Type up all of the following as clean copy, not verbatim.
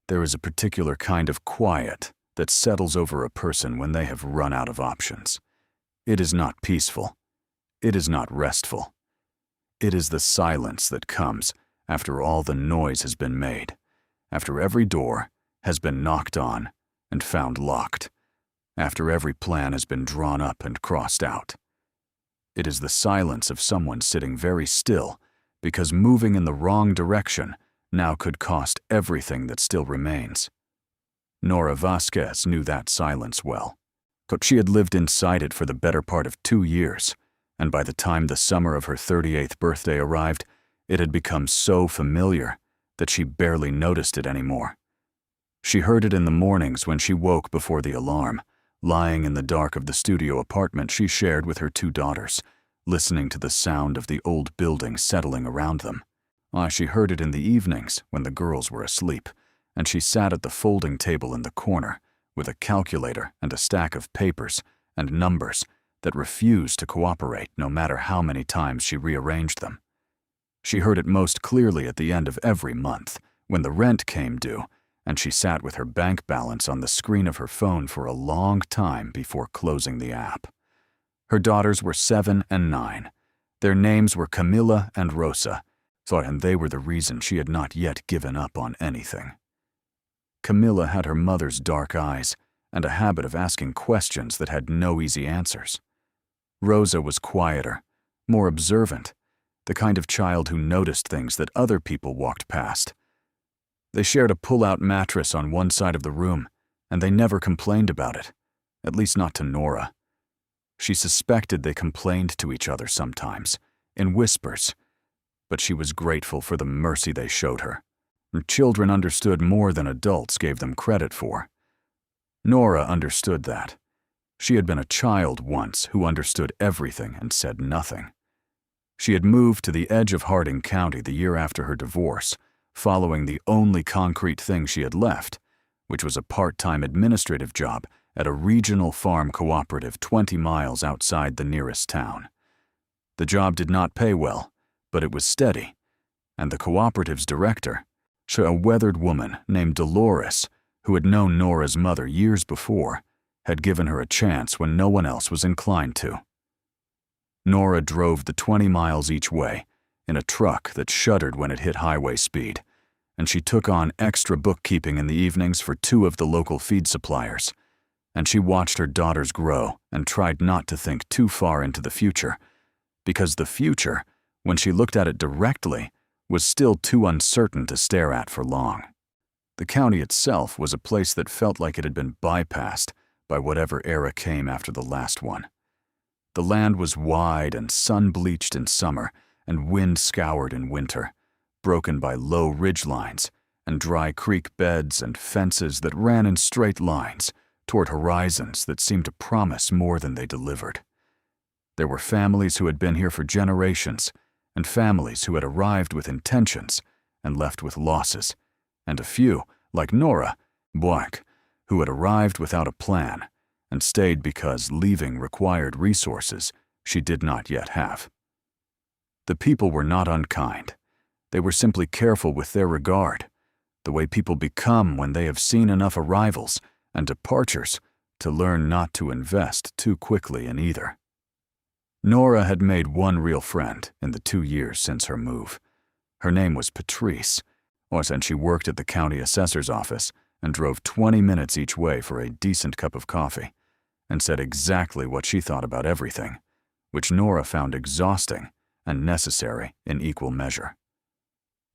There is a particular kind of quiet that settles over a person when they have run out of options. It is not peaceful. It is not restful. It is the silence that comes after all the noise has been made, after every door has been knocked on and found locked, after every plan has been drawn up and crossed out. It is the silence of someone sitting very still because moving in the wrong direction now could cost everything that still remains. Nora Vásquez knew that silence well, but she had lived inside it for the better part of 2 years, and by the time the summer of her 38th birthday arrived, it had become so familiar that she barely noticed it anymore. She heard it in the mornings when she woke before the alarm, lying in the dark of the studio apartment she shared with her 2 daughters, listening to the sound of the old building settling around them. She heard it in the evenings when the girls were asleep, and she sat at the folding table in the corner with a calculator and a stack of papers and numbers that refused to cooperate no matter how many times she rearranged them. She heard it most clearly at the end of every month when the rent came due, and she sat with her bank balance on the screen of her phone for a long time before closing the app. Her daughters were 7 and 9. Their names were Camila and Rosa, and they were the reason she had not yet given up on anything. Camila had her mother's dark eyes and a habit of asking questions that had no easy answers. Rosa was quieter, more observant, the kind of child who noticed things that other people walked past. They shared a pull-out mattress on one side of the room, and they never complained about it, at least not to Norah. She suspected they complained to each other sometimes, in whispers, but she was grateful for the mercy they showed her. Children understood more than adults gave them credit for. Norah understood that. She had been a child once who understood everything and said nothing. She had moved to the edge of Harding County the year after her divorce, following the only concrete thing she had left, which was a part-time administrative job at a regional farm cooperative 20 miles outside the nearest town. The job did not pay well, but it was steady, and the cooperative's director, a weathered woman named Dolores, who had known Nora's mother years before, had given her a chance when no one else was inclined to. Norah drove the 20 miles each way in a truck that shuddered when it hit highway speed, and she took on extra bookkeeping in the evenings for 2 of the local feed suppliers, and she watched her daughters grow and tried not to think too far into the future, because the future, when she looked at it directly, was still too uncertain to stare at for long. The county itself was a place that felt like it had been bypassed by whatever era came after the last one. The land was wide and sun-bleached in summer and wind-scoured in winter, broken by low ridge lines and dry creek beds and fences that ran in straight lines toward horizons that seemed to promise more than they delivered. There were families who had been here for generations, and families who had arrived with intentions and left with losses, and a few, like Nora, who had arrived without a plan and stayed because leaving required resources she did not yet have. The people were not unkind. They were simply careful with their regard, the way people become when they have seen enough arrivals and departures to learn not to invest too quickly in either. Norah had made one real friend in the 2 years since her move. Her name was Patrice, and she worked at the county assessor's office and drove 20 minutes each way for a decent cup of coffee, and said exactly what she thought about everything, which Norah found exhausting and necessary in equal measure.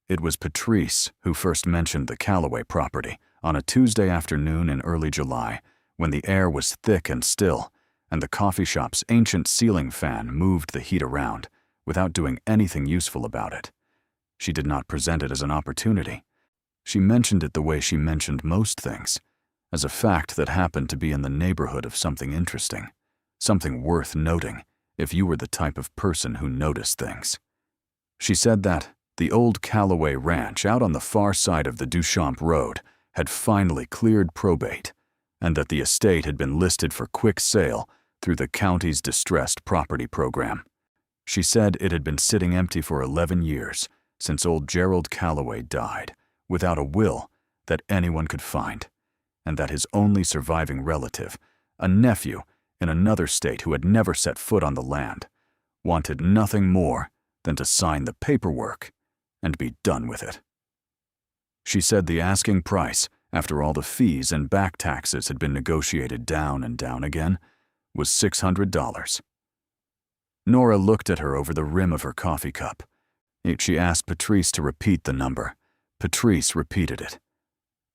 It was Patrice who first mentioned the Callaway property on a Tuesday afternoon in early July, when the air was thick and still, and the coffee shop's ancient ceiling fan moved the heat around without doing anything useful about it. She did not present it as an opportunity. She mentioned it the way she mentioned most things, as a fact that happened to be in the neighborhood of something interesting, something worth noting if you were the type of person who noticed things. She said that the old Callaway ranch out on the far side of the Duchamp Road had finally cleared probate, and that the estate had been listed for quick sale through the county's distressed property program. She said it had been sitting empty for 11 years since old Gerald Callaway died, without a will that anyone could find, and that his only surviving relative, a nephew in another state who had never set foot on the land, wanted nothing more than to sign the paperwork and be done with it. She said the asking price, after all the fees and back taxes had been negotiated down and down again, was $600. Nora looked at her over the rim of her coffee cup. She asked Patrice to repeat the number. Patrice repeated it.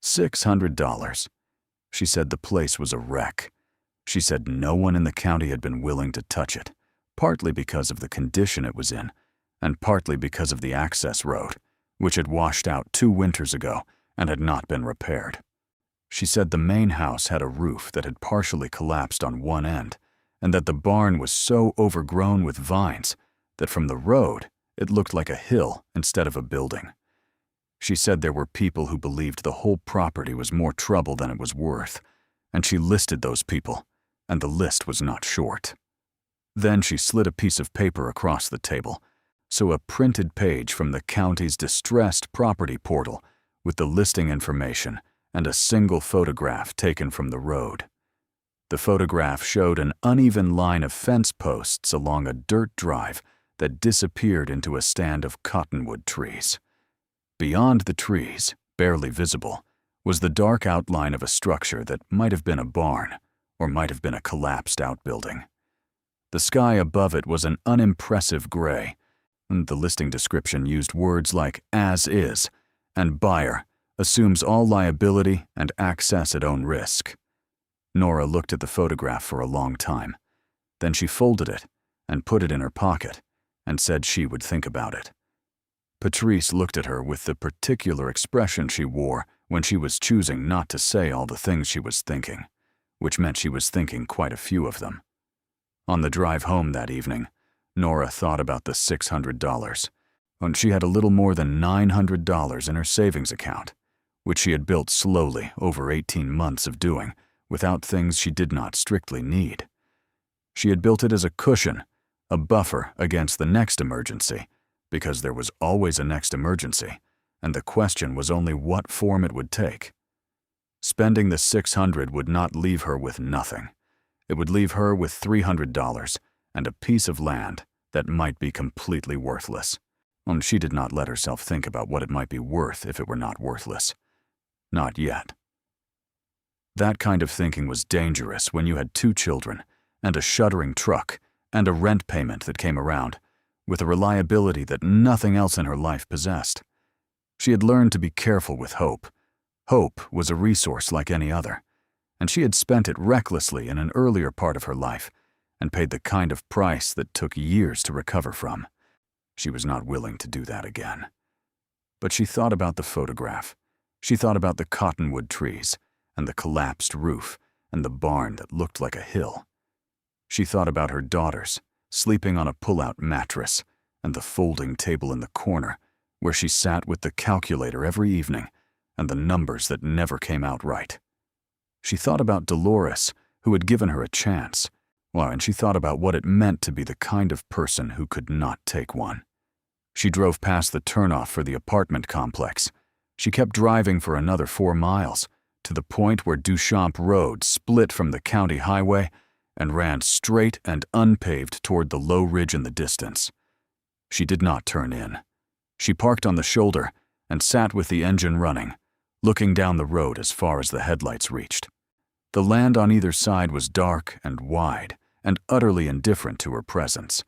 $600. She said the place was a wreck. She said no one in the county had been willing to touch it, partly because of the condition it was in, and partly because of the access road, which had washed out 2 winters ago and had not been repaired. She said the main house had a roof that had partially collapsed on one end, and that the barn was so overgrown with vines that from the road it looked like a hill instead of a building. She said there were people who believed the whole property was more trouble than it was worth, and she listed those people, and the list was not short. Then she slid a piece of paper across the table, so a printed page from the county's distressed property portal with the listing information and a single photograph taken from the road. The photograph showed an uneven line of fence posts along a dirt drive that disappeared into a stand of cottonwood trees. Beyond the trees, barely visible, was the dark outline of a structure that might have been a barn or might have been a collapsed outbuilding. The sky above it was an unimpressive gray, and the listing description used words like "as is" and "buyer assumes all liability and access at own risk." Nora looked at the photograph for a long time. Then she folded it and put it in her pocket and said she would think about it. Patrice looked at her with the particular expression she wore when she was choosing not to say all the things she was thinking, which meant she was thinking quite a few of them. On the drive home that evening, Nora thought about the $600, and she had a little more than $900 in her savings account, which she had built slowly over 18 months of doing without things she did not strictly need. She had built it as a cushion, a buffer against the next emergency, because there was always a next emergency, and the question was only what form it would take. Spending the $600 would not leave her with nothing. It would leave her with $300 and a piece of land that might be completely worthless. And she did not let herself think about what it might be worth if it were not worthless. Not yet. That kind of thinking was dangerous when you had 2 children and a shuddering truck and a rent payment that came around, with a reliability that nothing else in her life possessed. She had learned to be careful with hope. Hope was a resource like any other, and she had spent it recklessly in an earlier part of her life and paid the kind of price that took years to recover from. She was not willing to do that again. But she thought about the photograph. She thought about the cottonwood trees and the collapsed roof and the barn that looked like a hill. She thought about her daughters, sleeping on a pull-out mattress, and the folding table in the corner, where she sat with the calculator every evening, and the numbers that never came out right. She thought about Dolores, who had given her a chance, and she thought about what it meant to be the kind of person who could not take one. She drove past the turnoff for the apartment complex. She kept driving for another 4 miles, to the point where Duchamp Road split from the county highway and ran straight and unpaved toward the low ridge in the distance. She did not turn in. She parked on the shoulder and sat with the engine running, looking down the road as far as the headlights reached. The land on either side was dark and wide and utterly indifferent to her presence.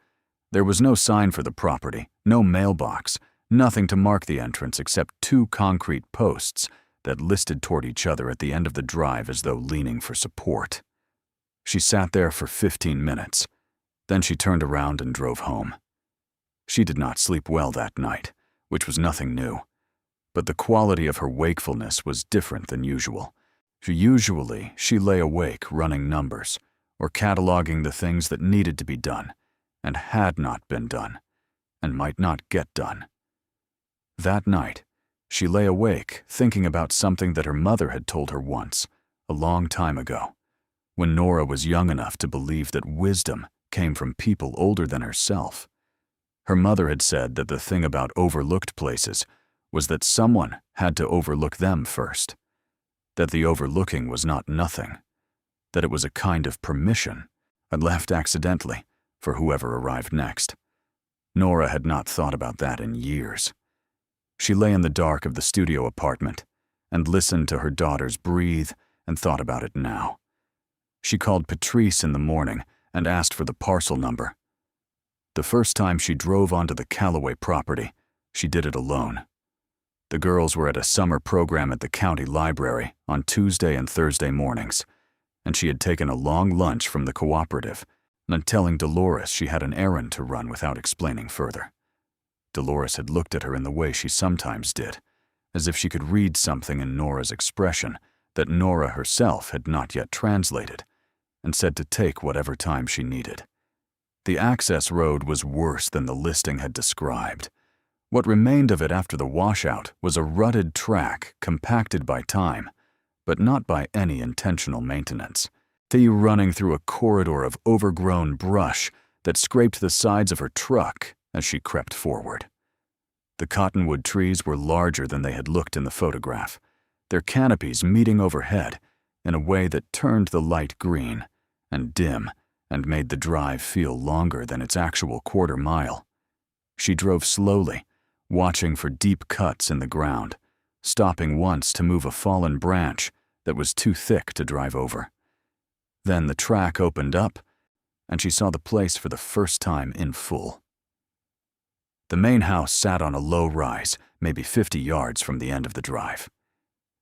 There was no sign for the property, no mailbox, nothing to mark the entrance except 2 concrete posts that listed toward each other at the end of the drive as though leaning for support. She sat there for 15 minutes. Then she turned around and drove home. She did not sleep well that night, which was nothing new. But the quality of her wakefulness was different than usual. Usually, she lay awake running numbers, or cataloging the things that needed to be done, and had not been done, and might not get done. That night, she lay awake thinking about something that her mother had told her once, a long time ago, when Nora was young enough to believe that wisdom came from people older than herself. Her mother had said that the thing about overlooked places was that someone had to overlook them first. That the overlooking was not nothing. That it was a kind of permission, and left accidentally, for whoever arrived next. Norah had not thought about that in years. She lay in the dark of the studio apartment and listened to her daughters breathe and thought about it now. She called Patrice in the morning and asked for the parcel number. The first time she drove onto the Callaway property, she did it alone. The girls were at a summer program at the county library on Tuesday and Thursday mornings, and she had taken a long lunch from the cooperative and telling Dolores she had an errand to run without explaining further. Dolores had looked at her in the way she sometimes did, as if she could read something in Nora's expression that Nora herself had not yet translated, and said to take whatever time she needed. The access road was worse than the listing had described. What remained of it after the washout was a rutted track compacted by time, but not by any intentional maintenance. Running through a corridor of overgrown brush that scraped the sides of her truck as she crept forward. The cottonwood trees were larger than they had looked in the photograph, their canopies meeting overhead in a way that turned the light green and dim and made the drive feel longer than its actual quarter-mile. She drove slowly, watching for deep cuts in the ground, stopping once to move a fallen branch that was too thick to drive over. Then the track opened up, and she saw the place for the first time in full. The main house sat on a low rise, maybe 50 yards from the end of the drive.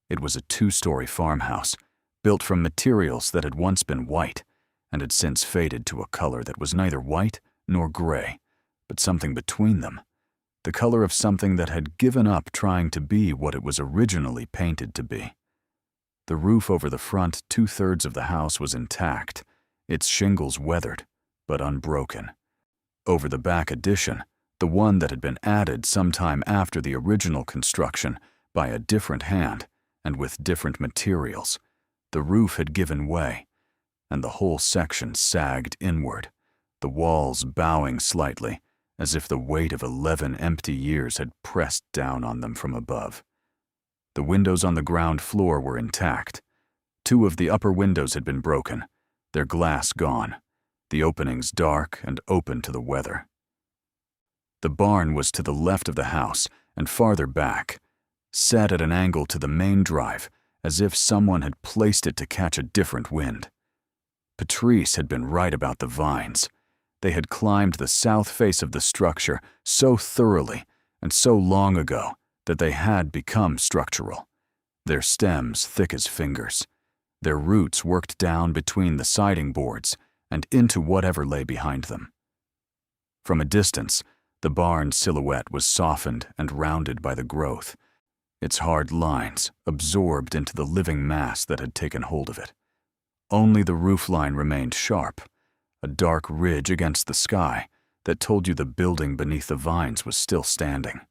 It was a 2-story farmhouse, built from materials that had once been white, and had since faded to a color that was neither white nor gray, but something between them, the color of something that had given up trying to be what it was originally painted to be. The roof over the front 2/3 of the house was intact, its shingles weathered, but unbroken. Over the back addition, the one that had been added sometime after the original construction by a different hand and with different materials, the roof had given way, and the whole section sagged inward, the walls bowing slightly, as if the weight of 11 empty years had pressed down on them from above. The windows on the ground floor were intact. 2 of the upper windows had been broken, their glass gone, the openings dark and open to the weather. The barn was to the left of the house and farther back, set at an angle to the main drive, as if someone had placed it to catch a different wind. Patrice had been right about the vines. They had climbed the south face of the structure so thoroughly and so long ago that they had become structural, their stems thick as fingers, their roots worked down between the siding boards and into whatever lay behind them. From a distance, the barn's silhouette was softened and rounded by the growth, its hard lines absorbed into the living mass that had taken hold of it. Only the roofline remained sharp, a dark ridge against the sky that told you the building beneath the vines was still standing.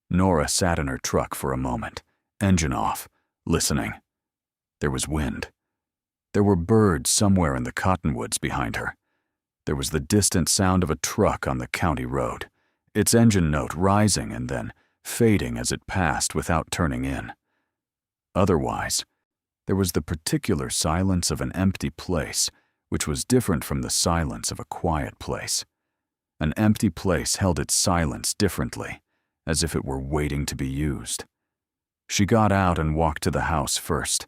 Nora sat in her truck for a moment, engine off, listening. There was wind. There were birds somewhere in the cottonwoods behind her. There was the distant sound of a truck on the county road, its engine note rising and then fading as it passed without turning in. Otherwise, there was the particular silence of an empty place, which was different from the silence of a quiet place. An empty place held its silence differently, as if it were waiting to be used. She got out and walked to the house first.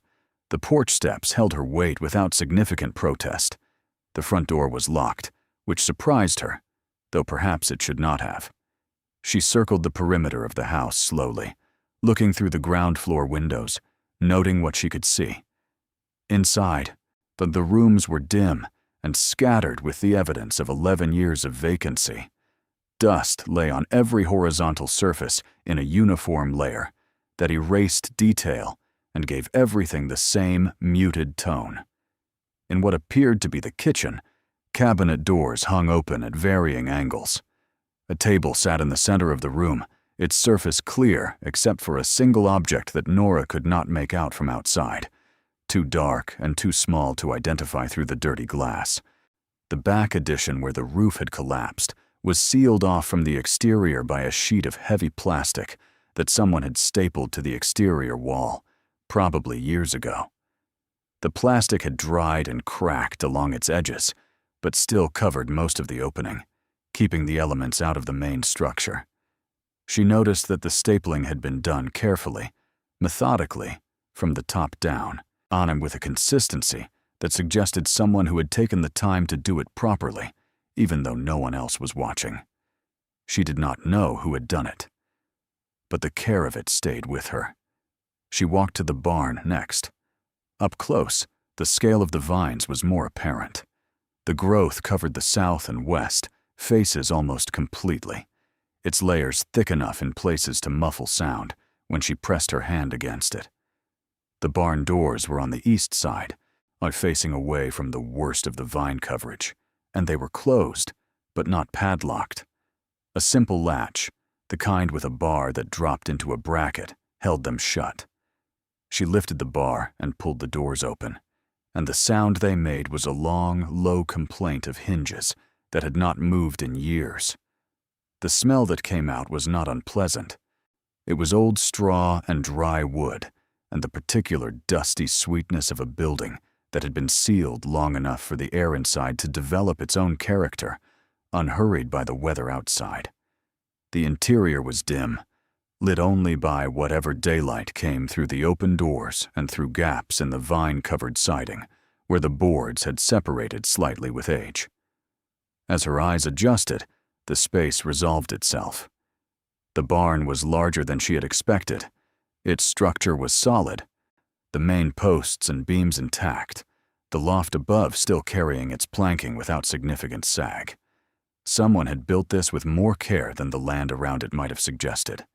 The porch steps held her weight without significant protest. The front door was locked, which surprised her, though perhaps it should not have. She circled the perimeter of the house slowly, looking through the ground floor windows, noting what she could see. Inside, the rooms were dim and scattered with the evidence of 11 years of vacancy. Dust lay on every horizontal surface in a uniform layer that erased detail and gave everything the same muted tone. In what appeared to be the kitchen, cabinet doors hung open at varying angles. A table sat in the center of the room, its surface clear except for a single object that Nora could not make out from outside, too dark and too small to identify through the dirty glass. The back addition where the roof had collapsed was sealed off from the exterior by a sheet of heavy plastic, that someone had stapled to the exterior wall, probably years ago. The plastic had dried and cracked along its edges, but still covered most of the opening, keeping the elements out of the main structure. She noticed that the stapling had been done carefully, methodically, from the top down, on and with a consistency that suggested someone who had taken the time to do it properly, even though no one else was watching. She did not know who had done it, but the care of it stayed with her. She walked to the barn next. Up close, the scale of the vines was more apparent. The growth covered the south and west faces almost completely, its layers thick enough in places to muffle sound when she pressed her hand against it. The barn doors were on the east side, facing away from the worst of the vine coverage, and they were closed, but not padlocked. A simple latch, the kind with a bar that dropped into a bracket, held them shut. She lifted the bar and pulled the doors open, and the sound they made was a long, low complaint of hinges that had not moved in years. The smell that came out was not unpleasant. It was old straw and dry wood, and the particular dusty sweetness of a building that had been sealed long enough for the air inside to develop its own character, unhurried by the weather outside. The interior was dim, lit only by whatever daylight came through the open doors and through gaps in the vine-covered siding, where the boards had separated slightly with age. As her eyes adjusted, the space resolved itself. The barn was larger than she had expected. Its structure was solid, the main posts and beams intact, the loft above still carrying its planking without significant sag. Someone had built this with more care than the land around it might have suggested.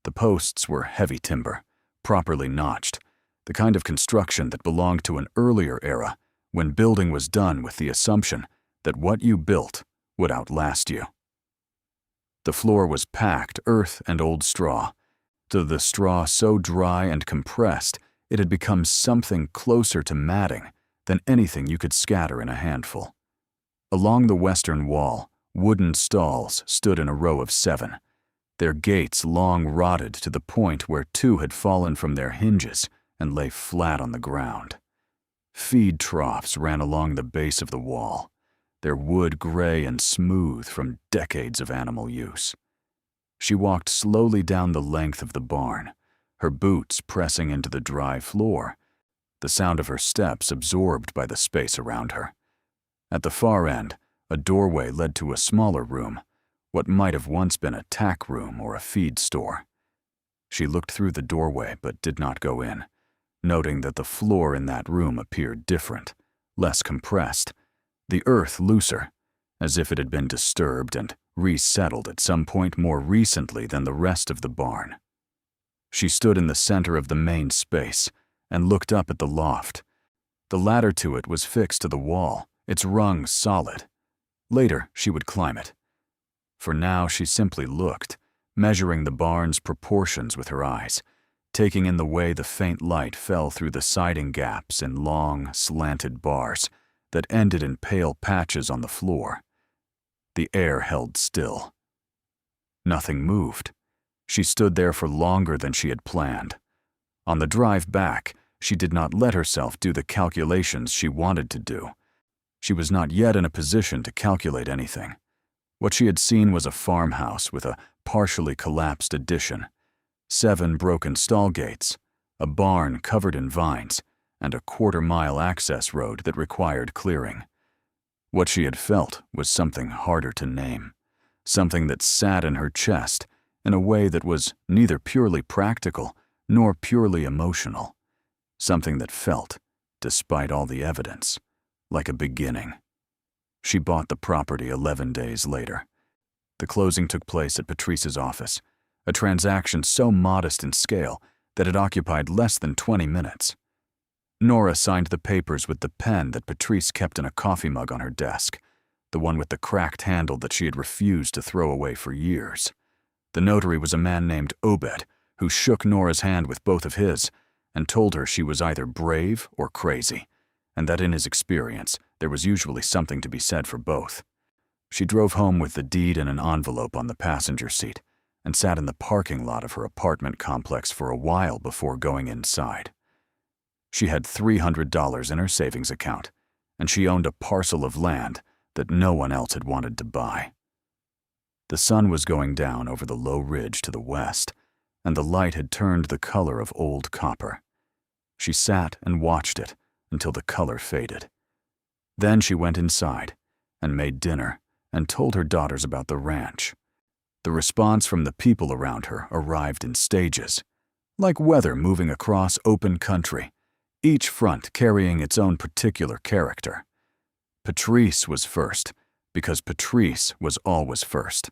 The posts were heavy timber, properly notched, the kind of construction that belonged to an earlier era when building was done with the assumption that what you built would outlast you. The floor was packed earth and old straw, the straw so dry and compressed it had become something closer to matting than anything you could scatter in a handful. Along the western wall, wooden stalls stood in a row of 7, their gates long rotted to the point where 2 had fallen from their hinges and lay flat on the ground. Feed troughs ran along the base of the wall, their wood gray and smooth from decades of animal use. She walked slowly down the length of the barn, her boots pressing into the dry floor, the sound of her steps absorbed by the space around her. At the far end, a doorway led to a smaller room, what might have once been a tack room or a feed store. She looked through the doorway but did not go in, noting that the floor in that room appeared different, less compressed, the earth looser, as if it had been disturbed and resettled at some point more recently than the rest of the barn. She stood in the center of the main space and looked up at the loft. The ladder to it was fixed to the wall, its rungs solid. Later, she would climb it. For now, she simply looked, measuring the barn's proportions with her eyes, taking in the way the faint light fell through the siding gaps in long, slanted bars that ended in pale patches on the floor. The air held still. Nothing moved. She stood there for longer than she had planned. On the drive back, she did not let herself do the calculations she wanted to do. She was not yet in a position to calculate anything. What she had seen was a farmhouse with a partially collapsed addition, 7 broken stall gates, a barn covered in vines, and a quarter-mile access road that required clearing. What she had felt was something harder to name, something that sat in her chest in a way that was neither purely practical nor purely emotional, something that felt, despite all the evidence, like a beginning. She bought the property 11 days later. The closing took place at Patrice's office, a transaction so modest in scale that it occupied less than 20 minutes. Nora signed the papers with the pen that Patrice kept in a coffee mug on her desk, the one with the cracked handle that she had refused to throw away for years. The notary was a man named Obed, who shook Nora's hand with both of his and told her she was either brave or crazy, and that in his experience, there was usually something to be said for both. She drove home with the deed in an envelope on the passenger seat and sat in the parking lot of her apartment complex for a while before going inside. She had $300 in her savings account, and she owned a parcel of land that no one else had wanted to buy. The sun was going down over the low ridge to the west, and the light had turned the color of old copper. She sat and watched it until the color faded. Then she went inside and made dinner and told her daughters about the ranch. The response from the people around her arrived in stages, like weather moving across open country, each front carrying its own particular character. Patrice was first, because Patrice was always first.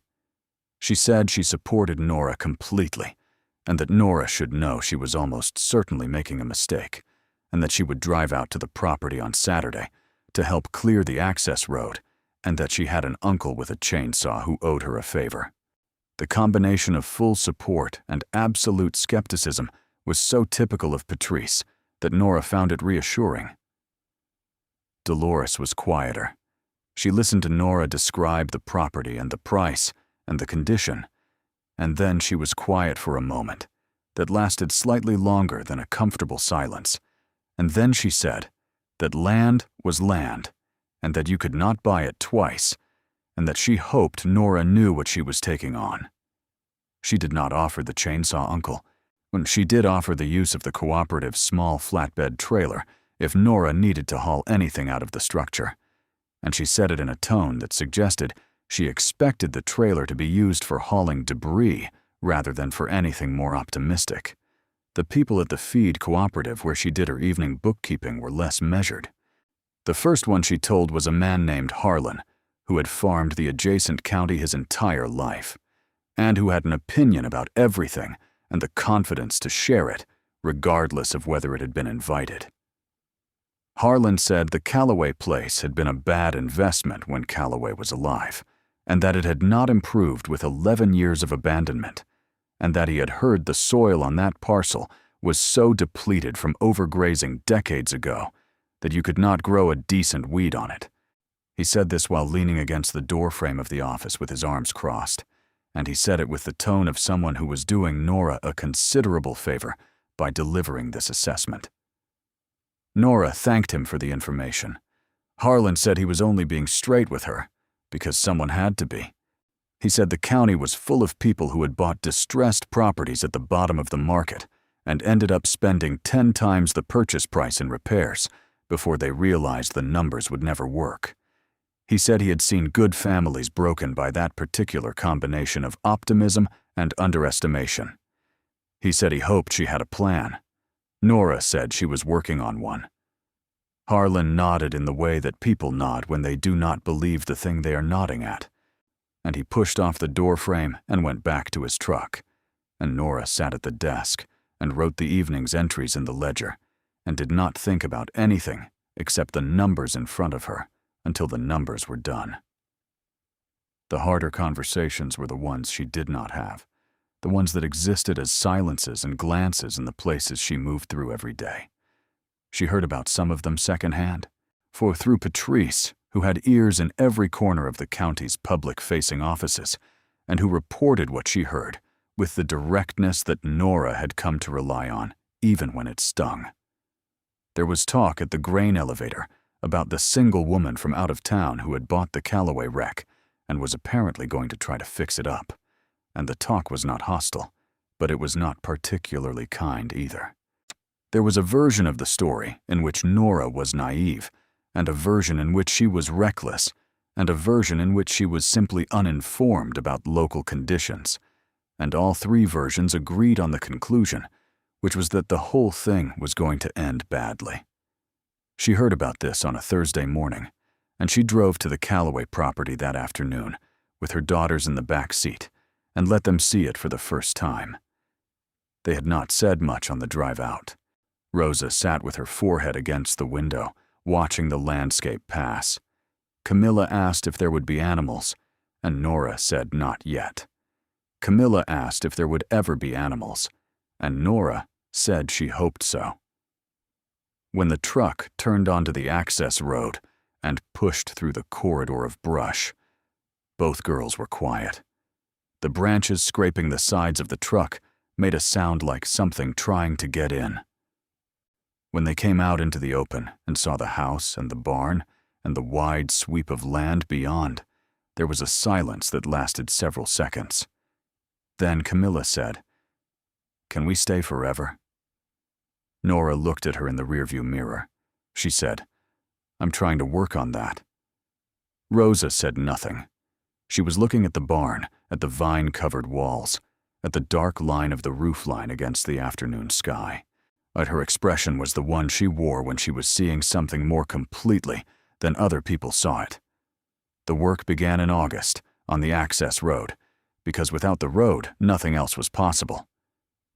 She said she supported Norah completely, and that Norah should know she was almost certainly making a mistake, and that she would drive out to the property on Saturday to help clear the access road, and that she had an uncle with a chainsaw who owed her a favor. The combination of full support and absolute skepticism was so typical of Patrice that Norah found it reassuring. Dolores was quieter. She listened to Norah describe the property and the price and the condition, and then she was quiet for a moment that lasted slightly longer than a comfortable silence, and then she said that land was land, and that you could not buy it twice, and that she hoped Norah knew what she was taking on. She did not offer the chainsaw uncle, when she did offer the use of the cooperative's small flatbed trailer if Norah needed to haul anything out of the structure, and she said it in a tone that suggested she expected the trailer to be used for hauling debris rather than for anything more optimistic. The people at the feed cooperative where she did her evening bookkeeping were less measured. The first one she told was a man named Harlan, who had farmed the adjacent county his entire life, and who had an opinion about everything and the confidence to share it, regardless of whether it had been invited. Harlan said the Callaway place had been a bad investment when Callaway was alive, and that it had not improved with 11 years of abandonment, and that he had heard the soil on that parcel was so depleted from overgrazing decades ago that you could not grow a decent weed on it. He said this while leaning against the doorframe of the office with his arms crossed, and he said it with the tone of someone who was doing Norah a considerable favor by delivering this assessment. Norah thanked him for the information. Harlan said he was only being straight with her, because someone had to be. He said the county was full of people who had bought distressed properties at the bottom of the market and ended up spending 10 times the purchase price in repairs before they realized the numbers would never work. He said he had seen good families broken by that particular combination of optimism and underestimation. He said he hoped she had a plan. Norah said she was working on one. Harlan nodded in the way that people nod when they do not believe the thing they are nodding at, and he pushed off the doorframe and went back to his truck, and Norah sat at the desk and wrote the evening's entries in the ledger and did not think about anything except the numbers in front of her until the numbers were done. The harder conversations were the ones she did not have, the ones that existed as silences and glances in the places she moved through every day. She heard about some of them secondhand, for through Patrice, who had ears in every corner of the county's public-facing offices, and who reported what she heard with the directness that Norah had come to rely on, even when it stung. There was talk at the grain elevator about the single woman from out of town who had bought the Callaway wreck and was apparently going to try to fix it up, and the talk was not hostile, but it was not particularly kind either. There was a version of the story in which Norah was naive, and a version in which she was reckless, and a version in which she was simply uninformed about local conditions, and all three versions agreed on the conclusion, which was that the whole thing was going to end badly. She heard about this on a Thursday morning, and she drove to the Callaway property that afternoon, with her daughters in the back seat, and let them see it for the first time. They had not said much on the drive out. Rosa sat with her forehead against the window, watching the landscape pass. Camilla asked if there would be animals, and Norah said not yet. Camilla asked if there would ever be animals, and Norah said she hoped so. When the truck turned onto the access road and pushed through the corridor of brush, both girls were quiet. The branches scraping the sides of the truck made a sound like something trying to get in. When they came out into the open and saw the house and the barn and the wide sweep of land beyond, there was a silence that lasted several seconds. Then Camilla said, "Can we stay forever?" Nora looked at her in the rearview mirror. She said, "I'm trying to work on that." Rosa said nothing. She was looking at the barn, at the vine-covered walls, at the dark line of the roofline against the afternoon sky. But her expression was the one she wore when she was seeing something more completely than other people saw it. The work began in August, on the access road, because without the road, nothing else was possible.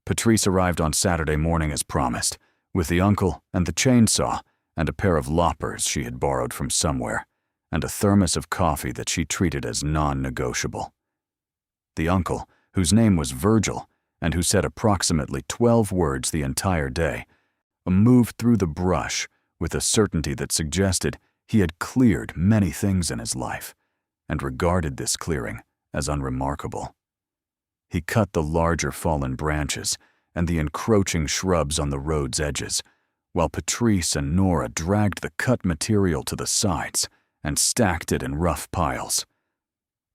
Patrice arrived on Saturday morning as promised, with the uncle and the chainsaw and a pair of loppers she had borrowed from somewhere, and a thermos of coffee that she treated as non-negotiable. The uncle, whose name was Virgil, and who said approximately 12 words the entire day, moved through the brush with a certainty that suggested he had cleared many things in his life, and regarded this clearing as unremarkable. He cut the larger fallen branches and the encroaching shrubs on the road's edges, while Patrice and Nora dragged the cut material to the sides and stacked it in rough piles.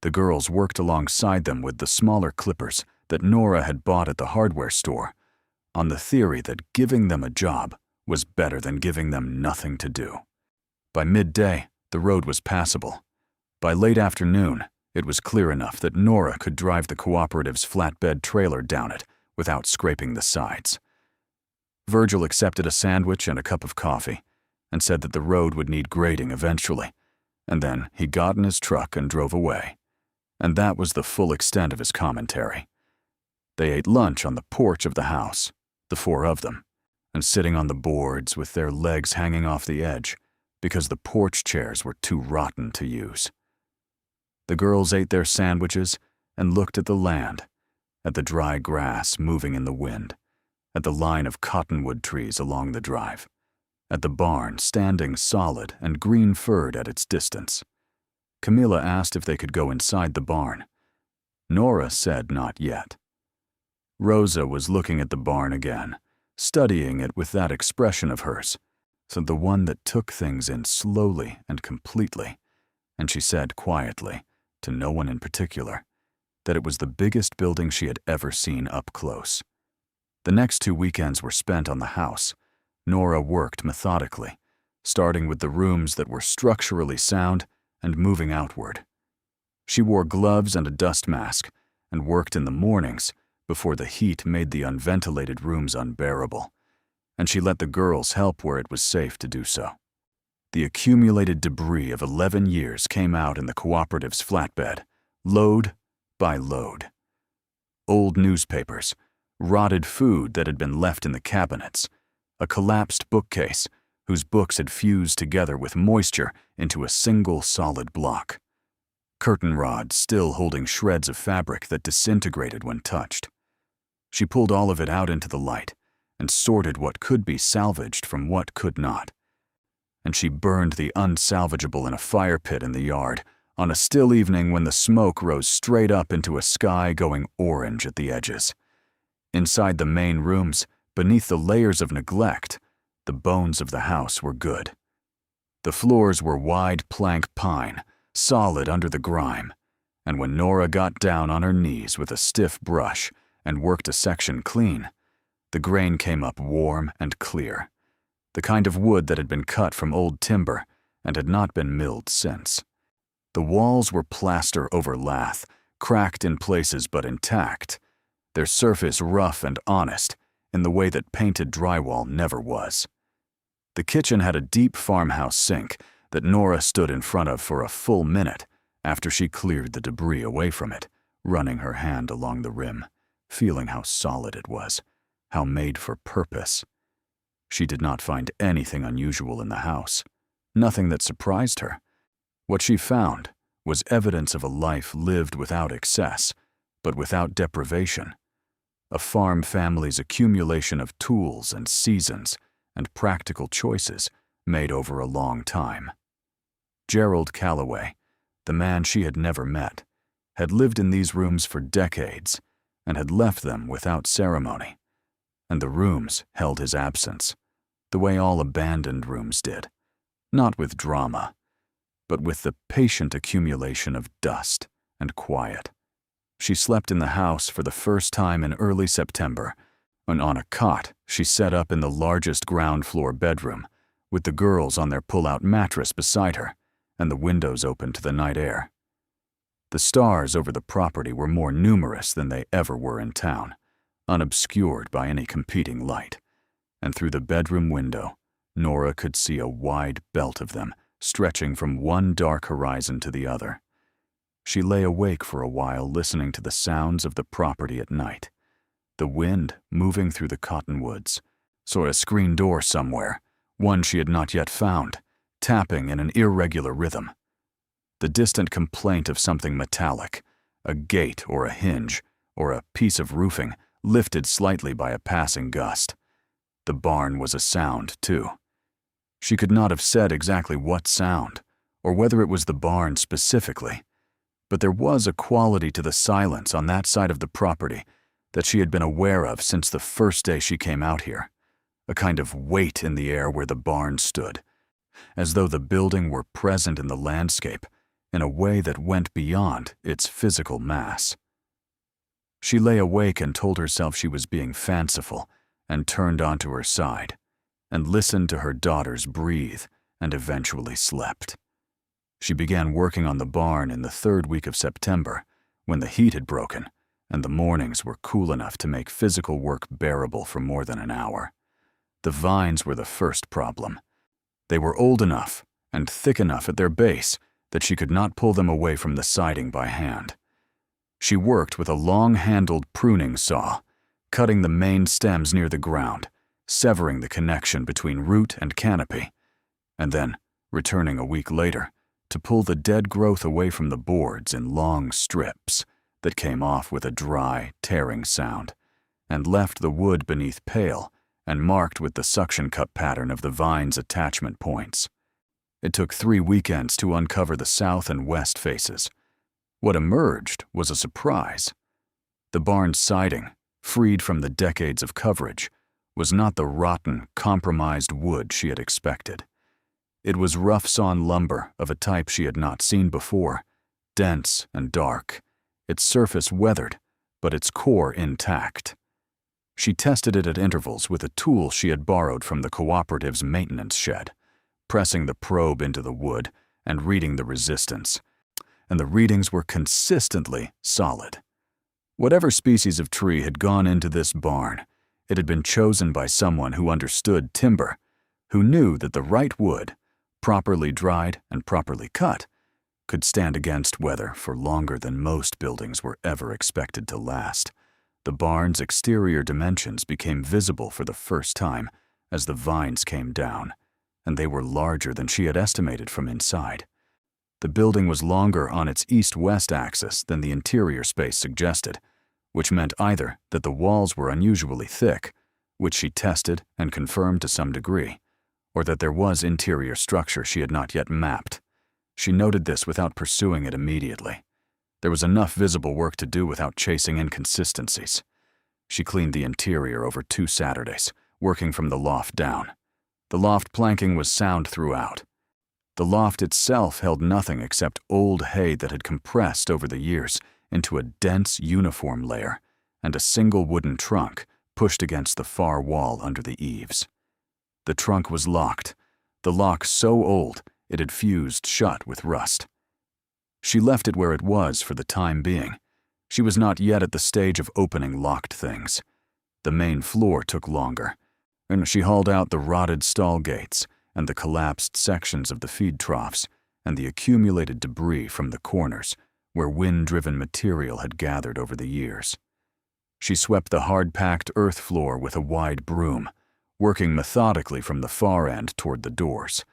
The girls worked alongside them with the smaller clippers that Nora had bought at the hardware store, on the theory that giving them a job was better than giving them nothing to do. By midday, the road was passable. By late afternoon, it was clear enough that Nora could drive the cooperative's flatbed trailer down it without scraping the sides. Virgil accepted a sandwich and a cup of coffee and said that the road would need grading eventually, and then he got in his truck and drove away. And that was the full extent of his commentary. They ate lunch on the porch of the house, the four of them, and sitting on the boards with their legs hanging off the edge because the porch chairs were too rotten to use. The girls ate their sandwiches and looked at the land, at the dry grass moving in the wind, at the line of cottonwood trees along the drive, at the barn standing solid and green-furred at its distance. Camilla asked if they could go inside the barn. Nora said not yet. Rosa was looking at the barn again, studying it with that expression of hers, so the one that took things in slowly and completely, and she said quietly, to no one in particular, that it was the biggest building she had ever seen up close. The next 2 weekends were spent on the house. Nora worked methodically, starting with the rooms that were structurally sound and moving outward. She wore gloves and a dust mask and worked in the mornings before the heat made the unventilated rooms unbearable, and she let the girls help where it was safe to do so. The accumulated debris of 11 years came out in the cooperative's flatbed, load by load. Old newspapers, rotted food that had been left in the cabinets, a collapsed bookcase whose books had fused together with moisture into a single solid block, curtain rods still holding shreds of fabric that disintegrated when touched. She pulled all of it out into the light and sorted what could be salvaged from what could not. And she burned the unsalvageable in a fire pit in the yard on a still evening when the smoke rose straight up into a sky going orange at the edges. Inside the main rooms, beneath the layers of neglect, the bones of the house were good. The floors were wide plank pine, solid under the grime, and when Nora got down on her knees with a stiff brush and worked a section clean, the grain came up warm and clear, the kind of wood that had been cut from old timber and had not been milled since. The walls were plaster over lath, cracked in places but intact, their surface rough and honest in the way that painted drywall never was. The kitchen had a deep farmhouse sink that Nora stood in front of for a full minute after she cleared the debris away from it, running her hand along the rim, feeling how solid it was, how made for purpose. She did not find anything unusual in the house, nothing that surprised her. What she found was evidence of a life lived without excess, but without deprivation, a farm family's accumulation of tools and seasons and practical choices made over a long time. Gerald Callaway, the man she had never met, had lived in these rooms for decades and had left them without ceremony. And the rooms held his absence, the way all abandoned rooms did, not with drama, but with the patient accumulation of dust and quiet. She slept in the house for the first time in early September, and on a cot she set up in the largest ground-floor bedroom, with the girls on their pull-out mattress beside her and the windows open to the night air. The stars over the property were more numerous than they ever were in town, unobscured by any competing light, and through the bedroom window, Norah could see a wide belt of them stretching from one dark horizon to the other. She lay awake for a while listening to the sounds of the property at night, the wind moving through the cottonwoods, saw a screen door somewhere, one she had not yet found, tapping in an irregular rhythm. The distant complaint of something metallic, a gate or a hinge, or a piece of roofing, lifted slightly by a passing gust. The barn was a sound, too. She could not have said exactly what sound, or whether it was the barn specifically, but there was a quality to the silence on that side of the property that she had been aware of since the first day she came out here, a kind of weight in the air where the barn stood, as though the building were present in the landscape in a way that went beyond its physical mass. She lay awake and told herself she was being fanciful, and turned onto her side, and listened to her daughters breathe, and eventually slept. She began working on the barn in the third week of September, when the heat had broken, and the mornings were cool enough to make physical work bearable for more than an hour. The vines were the first problem. They were old enough and thick enough at their base that she could not pull them away from the siding by hand. She worked with a long-handled pruning saw, cutting the main stems near the ground, severing the connection between root and canopy, and then returning a week later to pull the dead growth away from the boards in long strips that came off with a dry, tearing sound, and left the wood beneath pale and marked with the suction cup pattern of the vine's attachment points. It took 3 weekends to uncover the south and west faces. What emerged was a surprise. The barn's siding, freed from the decades of coverage, was not the rotten, compromised wood she had expected. It was rough-sawn lumber of a type she had not seen before, dense and dark, its surface weathered, but its core intact. She tested it at intervals with a tool she had borrowed from the cooperative's maintenance shed, pressing the probe into the wood and reading the resistance, and the readings were consistently solid. Whatever species of tree had gone into this barn, it had been chosen by someone who understood timber, who knew that the right wood, properly dried and properly cut, could stand against weather for longer than most buildings were ever expected to last. The barn's exterior dimensions became visible for the first time as the vines came down, and they were larger than she had estimated from inside. The building was longer on its east-west axis than the interior space suggested, which meant either that the walls were unusually thick, which she tested and confirmed to some degree, or that there was interior structure she had not yet mapped. She noted this without pursuing it immediately. There was enough visible work to do without chasing inconsistencies. She cleaned the interior over 2 Saturdays, working from the loft down. The loft planking was sound throughout. The loft itself held nothing except old hay that had compressed over the years into a dense uniform layer, and a single wooden trunk pushed against the far wall under the eaves. The trunk was locked, the lock so old it had fused shut with rust. She left it where it was for the time being. She was not yet at the stage of opening locked things. The main floor took longer, and she hauled out the rotted stall gates and the collapsed sections of the feed troughs and the accumulated debris from the corners where wind-driven material had gathered over the years. She swept the hard-packed earth floor with a wide broom, working methodically from the far end toward the doors,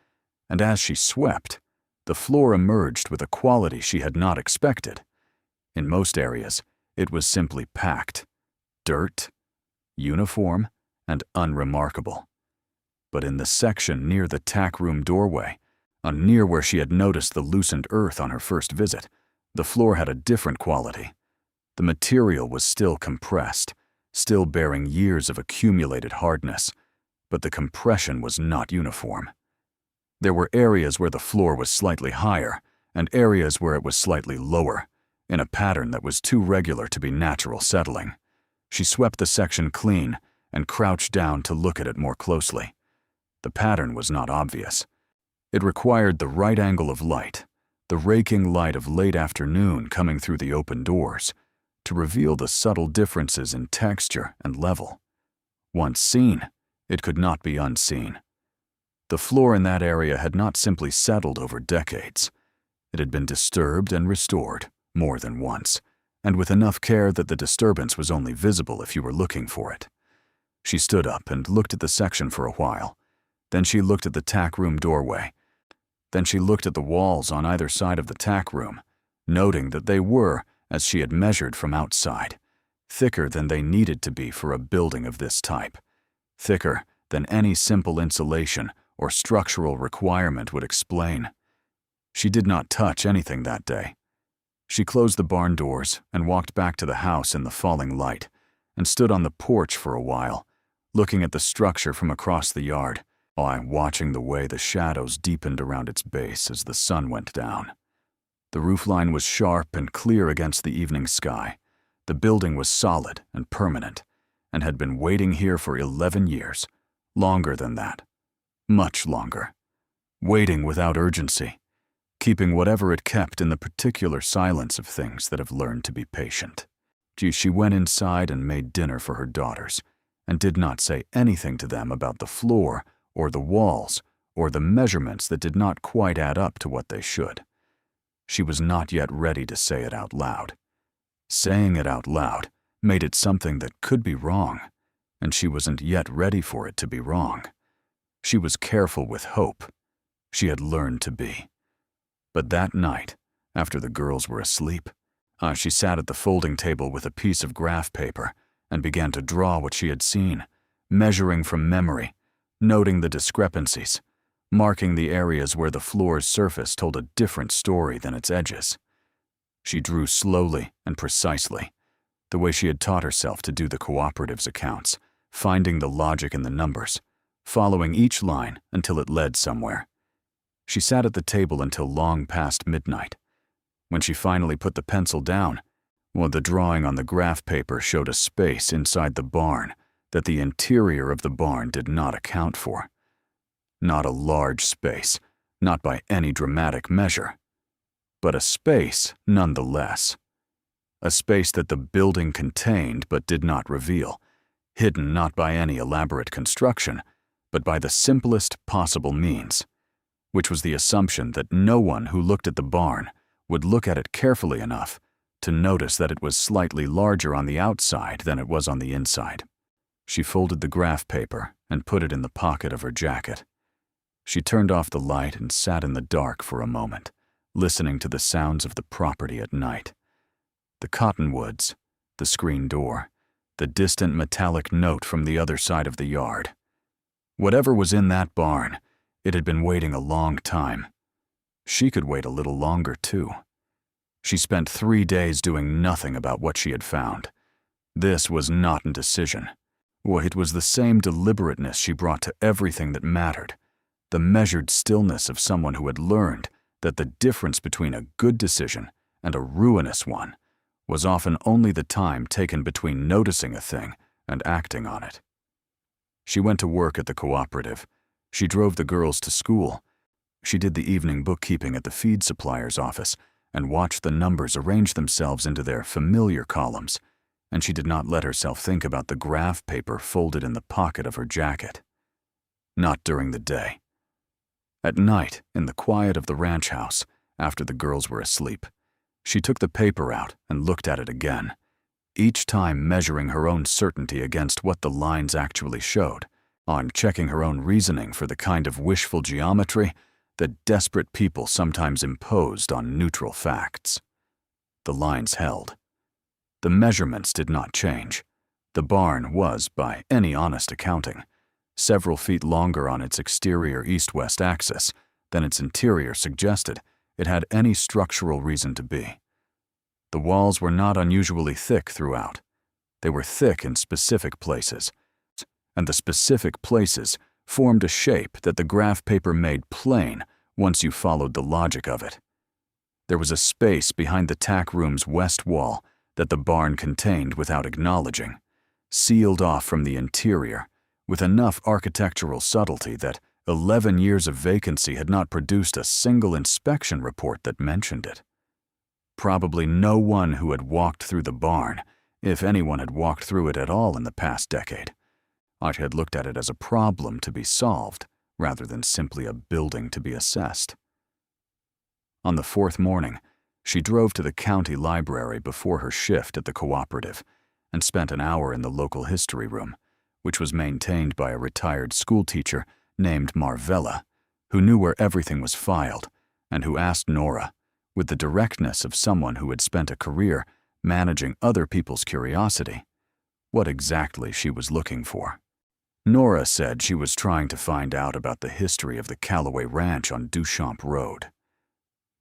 and as she swept, the floor emerged with a quality she had not expected. In most areas, it was simply packed, dirt, uniform, and unremarkable. But in the section near the tack room doorway, near where she had noticed the loosened earth on her first visit, The floor had a different quality. The material was still compressed, still bearing years of accumulated hardness, but the compression was not uniform. There were areas where the floor was slightly higher and areas where it was slightly lower, in a pattern that was too regular to be natural settling. She swept the section clean and crouched down to look at it more closely. The pattern was not obvious. It required the right angle of light, the raking light of late afternoon coming through the open doors, to reveal the subtle differences in texture and level. Once seen, it could not be unseen. The floor in that area had not simply settled over decades. It had been disturbed and restored more than once, and with enough care that the disturbance was only visible if you were looking for it. She stood up and looked at the section for a while. Then she looked at the tack room doorway. Then she looked at the walls on either side of the tack room, noting that they were, as she had measured from outside, thicker than they needed to be for a building of this type, thicker than any simple insulation or structural requirement would explain. She did not touch anything that day. She closed the barn doors and walked back to the house in the falling light, and stood on the porch for a while, looking at the structure from across the yard, watching the way the shadows deepened around its base as the sun went down. The roofline was sharp and clear against the evening sky. The building was solid and permanent, and had been waiting here for 11 years, longer than that, much longer, waiting without urgency, keeping whatever it kept in the particular silence of things that have learned to be patient. She went inside and made dinner for her daughters, and did not say anything to them about the floor or the walls or the measurements that did not quite add up to what they should. She was not yet ready to say it out loud. Saying it out loud made it something that could be wrong, and she wasn't yet ready for it to be wrong. She was careful with hope. She had learned to be. But that night, after the girls were asleep, she sat at the folding table with a piece of graph paper and began to draw what she had seen, measuring from memory, noting the discrepancies, marking the areas where the floor's surface told a different story than its edges. She drew slowly and precisely, the way she had taught herself to do the cooperative's accounts, finding the logic in the numbers, following each line until it led somewhere. She sat at the table until long past midnight. When she finally put the pencil down, the drawing on the graph paper showed a space inside the barn that the interior of the barn did not account for. Not a large space, not by any dramatic measure, but a space nonetheless. A space that the building contained but did not reveal, hidden not by any elaborate construction, but by the simplest possible means, which was the assumption that no one who looked at the barn would look at it carefully enough to notice that it was slightly larger on the outside than it was on the inside. She folded the graph paper and put it in the pocket of her jacket. She turned off the light and sat in the dark for a moment, listening to the sounds of the property at night. The cottonwoods, the screen door, the distant metallic note from the other side of the yard. Whatever was in that barn, it had been waiting a long time. She could wait a little longer, too. She spent 3 days doing nothing about what she had found. This was not indecision. It was the same deliberateness she brought to everything that mattered, the measured stillness of someone who had learned that the difference between a good decision and a ruinous one was often only the time taken between noticing a thing and acting on it. She went to work at the cooperative. She drove the girls to school. She did the evening bookkeeping at the feed supplier's office and watched the numbers arrange themselves into their familiar columns, and she did not let herself think about the graph paper folded in the pocket of her jacket. Not during the day. At night, in the quiet of the ranch house, after the girls were asleep, she took the paper out and looked at it again, each time measuring her own certainty against what the lines actually showed, on checking her own reasoning for the kind of wishful geometry that desperate people sometimes imposed on neutral facts. The lines held. The measurements did not change. The barn was, by any honest accounting, several feet longer on its exterior east-west axis than its interior suggested it had any structural reason to be. The walls were not unusually thick throughout. They were thick in specific places, and the specific places formed a shape that the graph paper made plain once you followed the logic of it. There was a space behind the tack room's west wall that the barn contained without acknowledging, sealed off from the interior with enough architectural subtlety that 11 years of vacancy had not produced a single inspection report that mentioned it. Probably no one who had walked through the barn, if anyone had walked through it at all in the past decade, had looked at it as a problem to be solved rather than simply a building to be assessed. On the fourth morning, she drove to the county library before her shift at the cooperative and spent an hour in the local history room, which was maintained by a retired schoolteacher named Marvella, who knew where everything was filed and who asked Norah, with the directness of someone who had spent a career managing other people's curiosity, what exactly she was looking for. Norah said she was trying to find out about the history of the Callaway Ranch on Duchamp Road.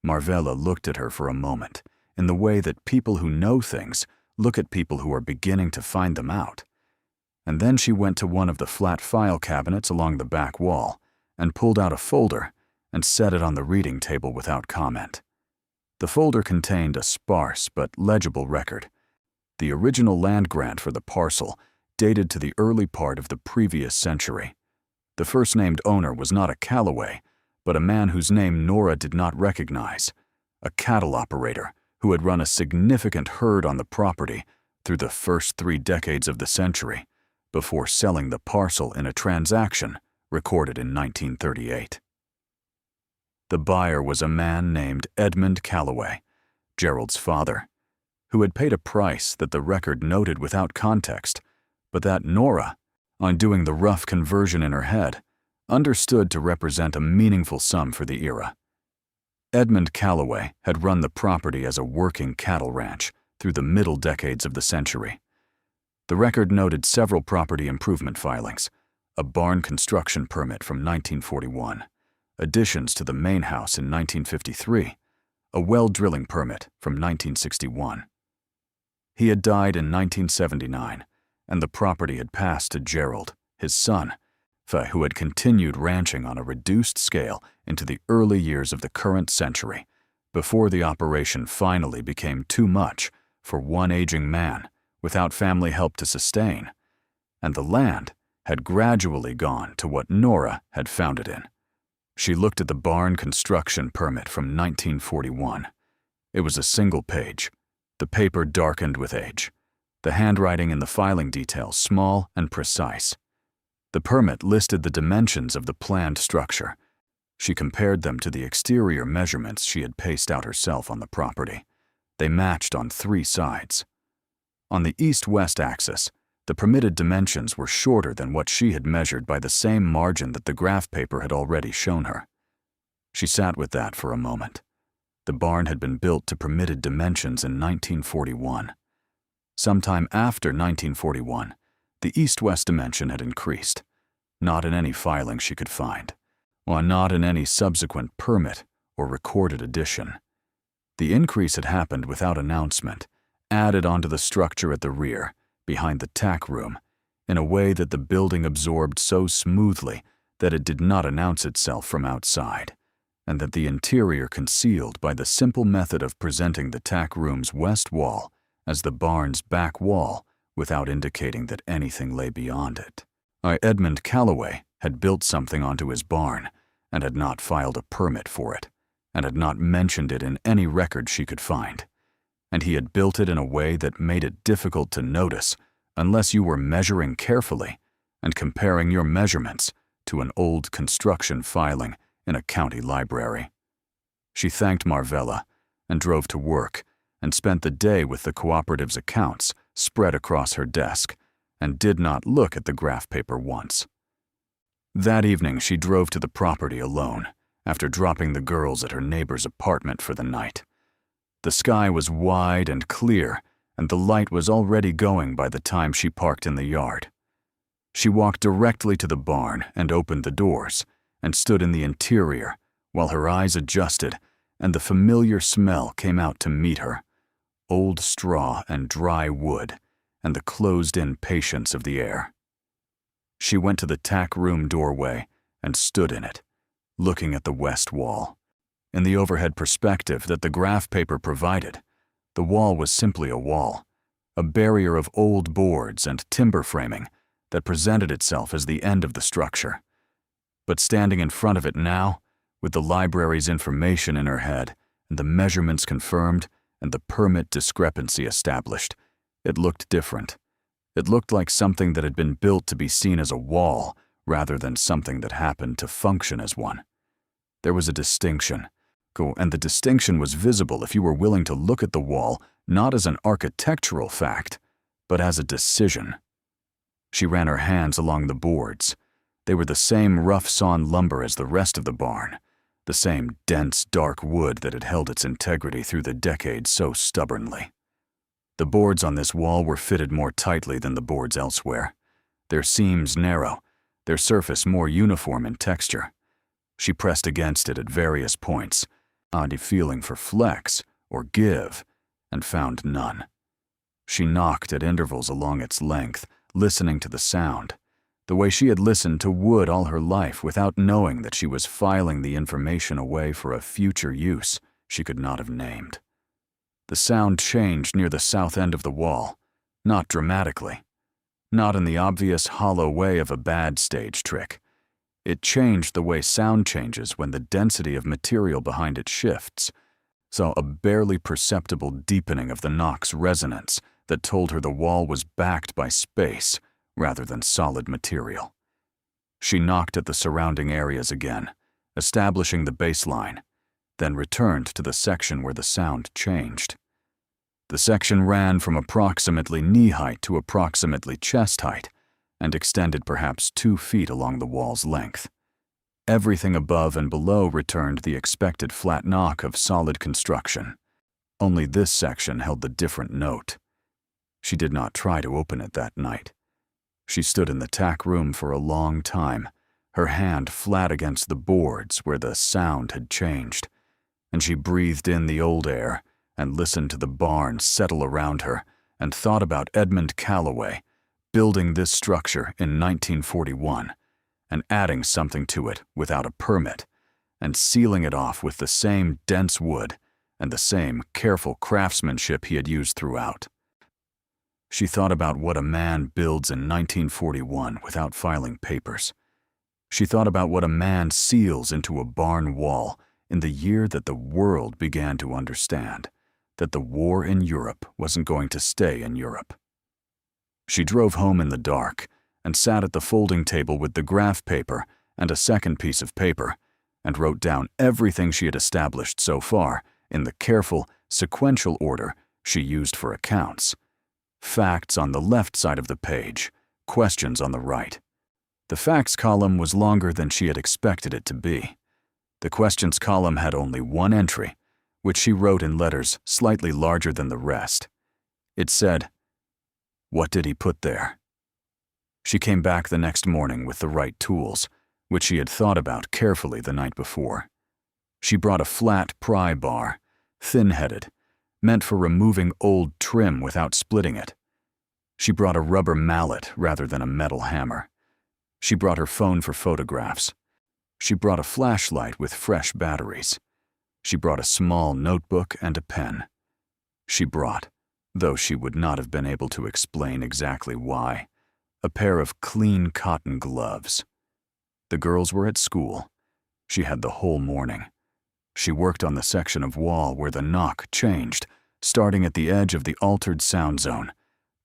Marvella looked at her for a moment in the way that people who know things look at people who are beginning to find them out. And then she went to one of the flat file cabinets along the back wall and pulled out a folder and set it on the reading table without comment. The folder contained a sparse but legible record. The original land grant for the parcel dated to the early part of the previous century. The first-named owner was not a Callaway, but a man whose name Norah did not recognize, a cattle operator who had run a significant herd on the property through the first 3 decades of the century, before selling the parcel in a transaction recorded in 1938. The buyer was a man named Edmund Calloway, Gerald's father, who had paid a price that the record noted without context, but that Norah, on doing the rough conversion in her head, understood to represent a meaningful sum for the era. Edmund Calloway had run the property as a working cattle ranch through the middle decades of the century. The record noted several property improvement filings, a barn construction permit from 1941, additions to the main house in 1953, a well drilling permit from 1961. He had died in 1979, and the property had passed to Gerald, his son, who had continued ranching on a reduced scale into the early years of the current century, before the operation finally became too much for one aging man without family help to sustain, and the land had gradually gone to what Norah had found it in. She looked at the barn construction permit from 1941. It was a single page, the paper darkened with age, the handwriting in the filing details small and precise. The permit listed the dimensions of the planned structure. She compared them to the exterior measurements she had paced out herself on the property. They matched on 3 sides. On the east-west axis, the permitted dimensions were shorter than what she had measured by the same margin that the graph paper had already shown her. She sat with that for a moment. The barn had been built to permitted dimensions in 1941. Sometime after 1941, the east-west dimension had increased, not in any filing she could find, or not in any subsequent permit or recorded addition. The increase had happened without announcement, added onto the structure at the rear, behind the tack room, in a way that the building absorbed so smoothly that it did not announce itself from outside, and that the interior concealed by the simple method of presenting the tack room's west wall as the barn's back wall without indicating that anything lay beyond it. Edmund Calloway had built something onto his barn and had not filed a permit for it, and had not mentioned it in any record she could find. And he had built it in a way that made it difficult to notice unless you were measuring carefully and comparing your measurements to an old construction filing in a county library. She thanked Marvella and drove to work and spent the day with the cooperative's accounts spread across her desk and did not look at the graph paper once. That evening she drove to the property alone after dropping the girls at her neighbor's apartment for the night. The sky was wide and clear, and the light was already going by the time she parked in the yard. She walked directly to the barn and opened the doors, and stood in the interior while her eyes adjusted and the familiar smell came out to meet her. old straw and dry wood and the closed-in patience of the air. She went to the tack room doorway and stood in it, looking at the west wall. In the overhead perspective that the graph paper provided, the wall was simply a wall, a barrier of old boards and timber framing that presented itself as the end of the structure. But standing in front of it now, with the library's information in her head and the measurements confirmed and the permit discrepancy established, it looked different. It looked like something that had been built to be seen as a wall rather than something that happened to function as one. There was a distinction, and the distinction was visible if you were willing to look at the wall not as an architectural fact, but as a decision. She ran her hands along the boards. They were the same rough-sawn lumber as the rest of the barn, the same dense, dark wood that had held its integrity through the decades so stubbornly. The boards on this wall were fitted more tightly than the boards elsewhere, their seams narrow, their surface more uniform in texture. She pressed against it at various points, odd feeling for flex or give, and found none. She knocked at intervals along its length, listening to the sound, the way she had listened to wood all her life without knowing that she was filing the information away for a future use she could not have named. The sound changed near the south end of the wall, not dramatically, not in the obvious hollow way of a bad stage trick. It changed the way sound changes when the density of material behind it shifts, saw a barely perceptible deepening of the knock's resonance that told her the wall was backed by space rather than solid material. She knocked at the surrounding areas again, establishing the baseline, then returned to the section where the sound changed. The section ran from approximately knee height to approximately chest height and extended perhaps 2 feet along the wall's length. Everything above and below returned the expected flat knock of solid construction. Only this section held the different note. She did not try to open it that night. She stood in the tack room for a long time, her hand flat against the boards where the sound had changed, and she breathed in the old air and listened to the barn settle around her and thought about Edmund Calloway building this structure in 1941 and adding something to it without a permit and sealing it off with the same dense wood and the same careful craftsmanship he had used throughout. She thought about what a man builds in 1941 without filing papers. She thought about what a man seals into a barn wall in the year that the world began to understand that the war in Europe wasn't going to stay in Europe. She drove home in the dark and sat at the folding table with the graph paper and a second piece of paper and wrote down everything she had established so far in the careful, sequential order she used for accounts. Facts on the left side of the page, questions on the right. The facts column was longer than she had expected it to be. The questions column had only one entry, which she wrote in letters slightly larger than the rest. It said, "What did he put there?" She came back the next morning with the right tools, which she had thought about carefully the night before. She brought a flat pry bar, thin-headed, meant for removing old trim without splitting it. She brought a rubber mallet rather than a metal hammer. She brought her phone for photographs. She brought a flashlight with fresh batteries. She brought a small notebook and a pen. She brought, though she would not have been able to explain exactly why, a pair of clean cotton gloves. The girls were at school. She had the whole morning. She worked on the section of wall where the knock changed, starting at the edge of the altered sound zone,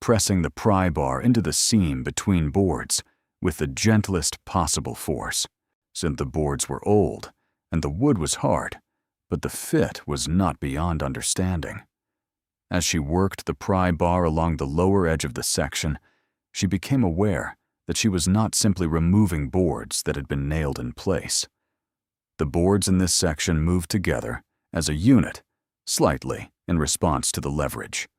pressing the pry bar into the seam between boards with the gentlest possible force, since the boards were old and the wood was hard, but the fit was not beyond understanding. As she worked the pry bar along the lower edge of the section, she became aware that she was not simply removing boards that had been nailed in place. The boards in this section moved together as a unit, slightly in response to the leverage.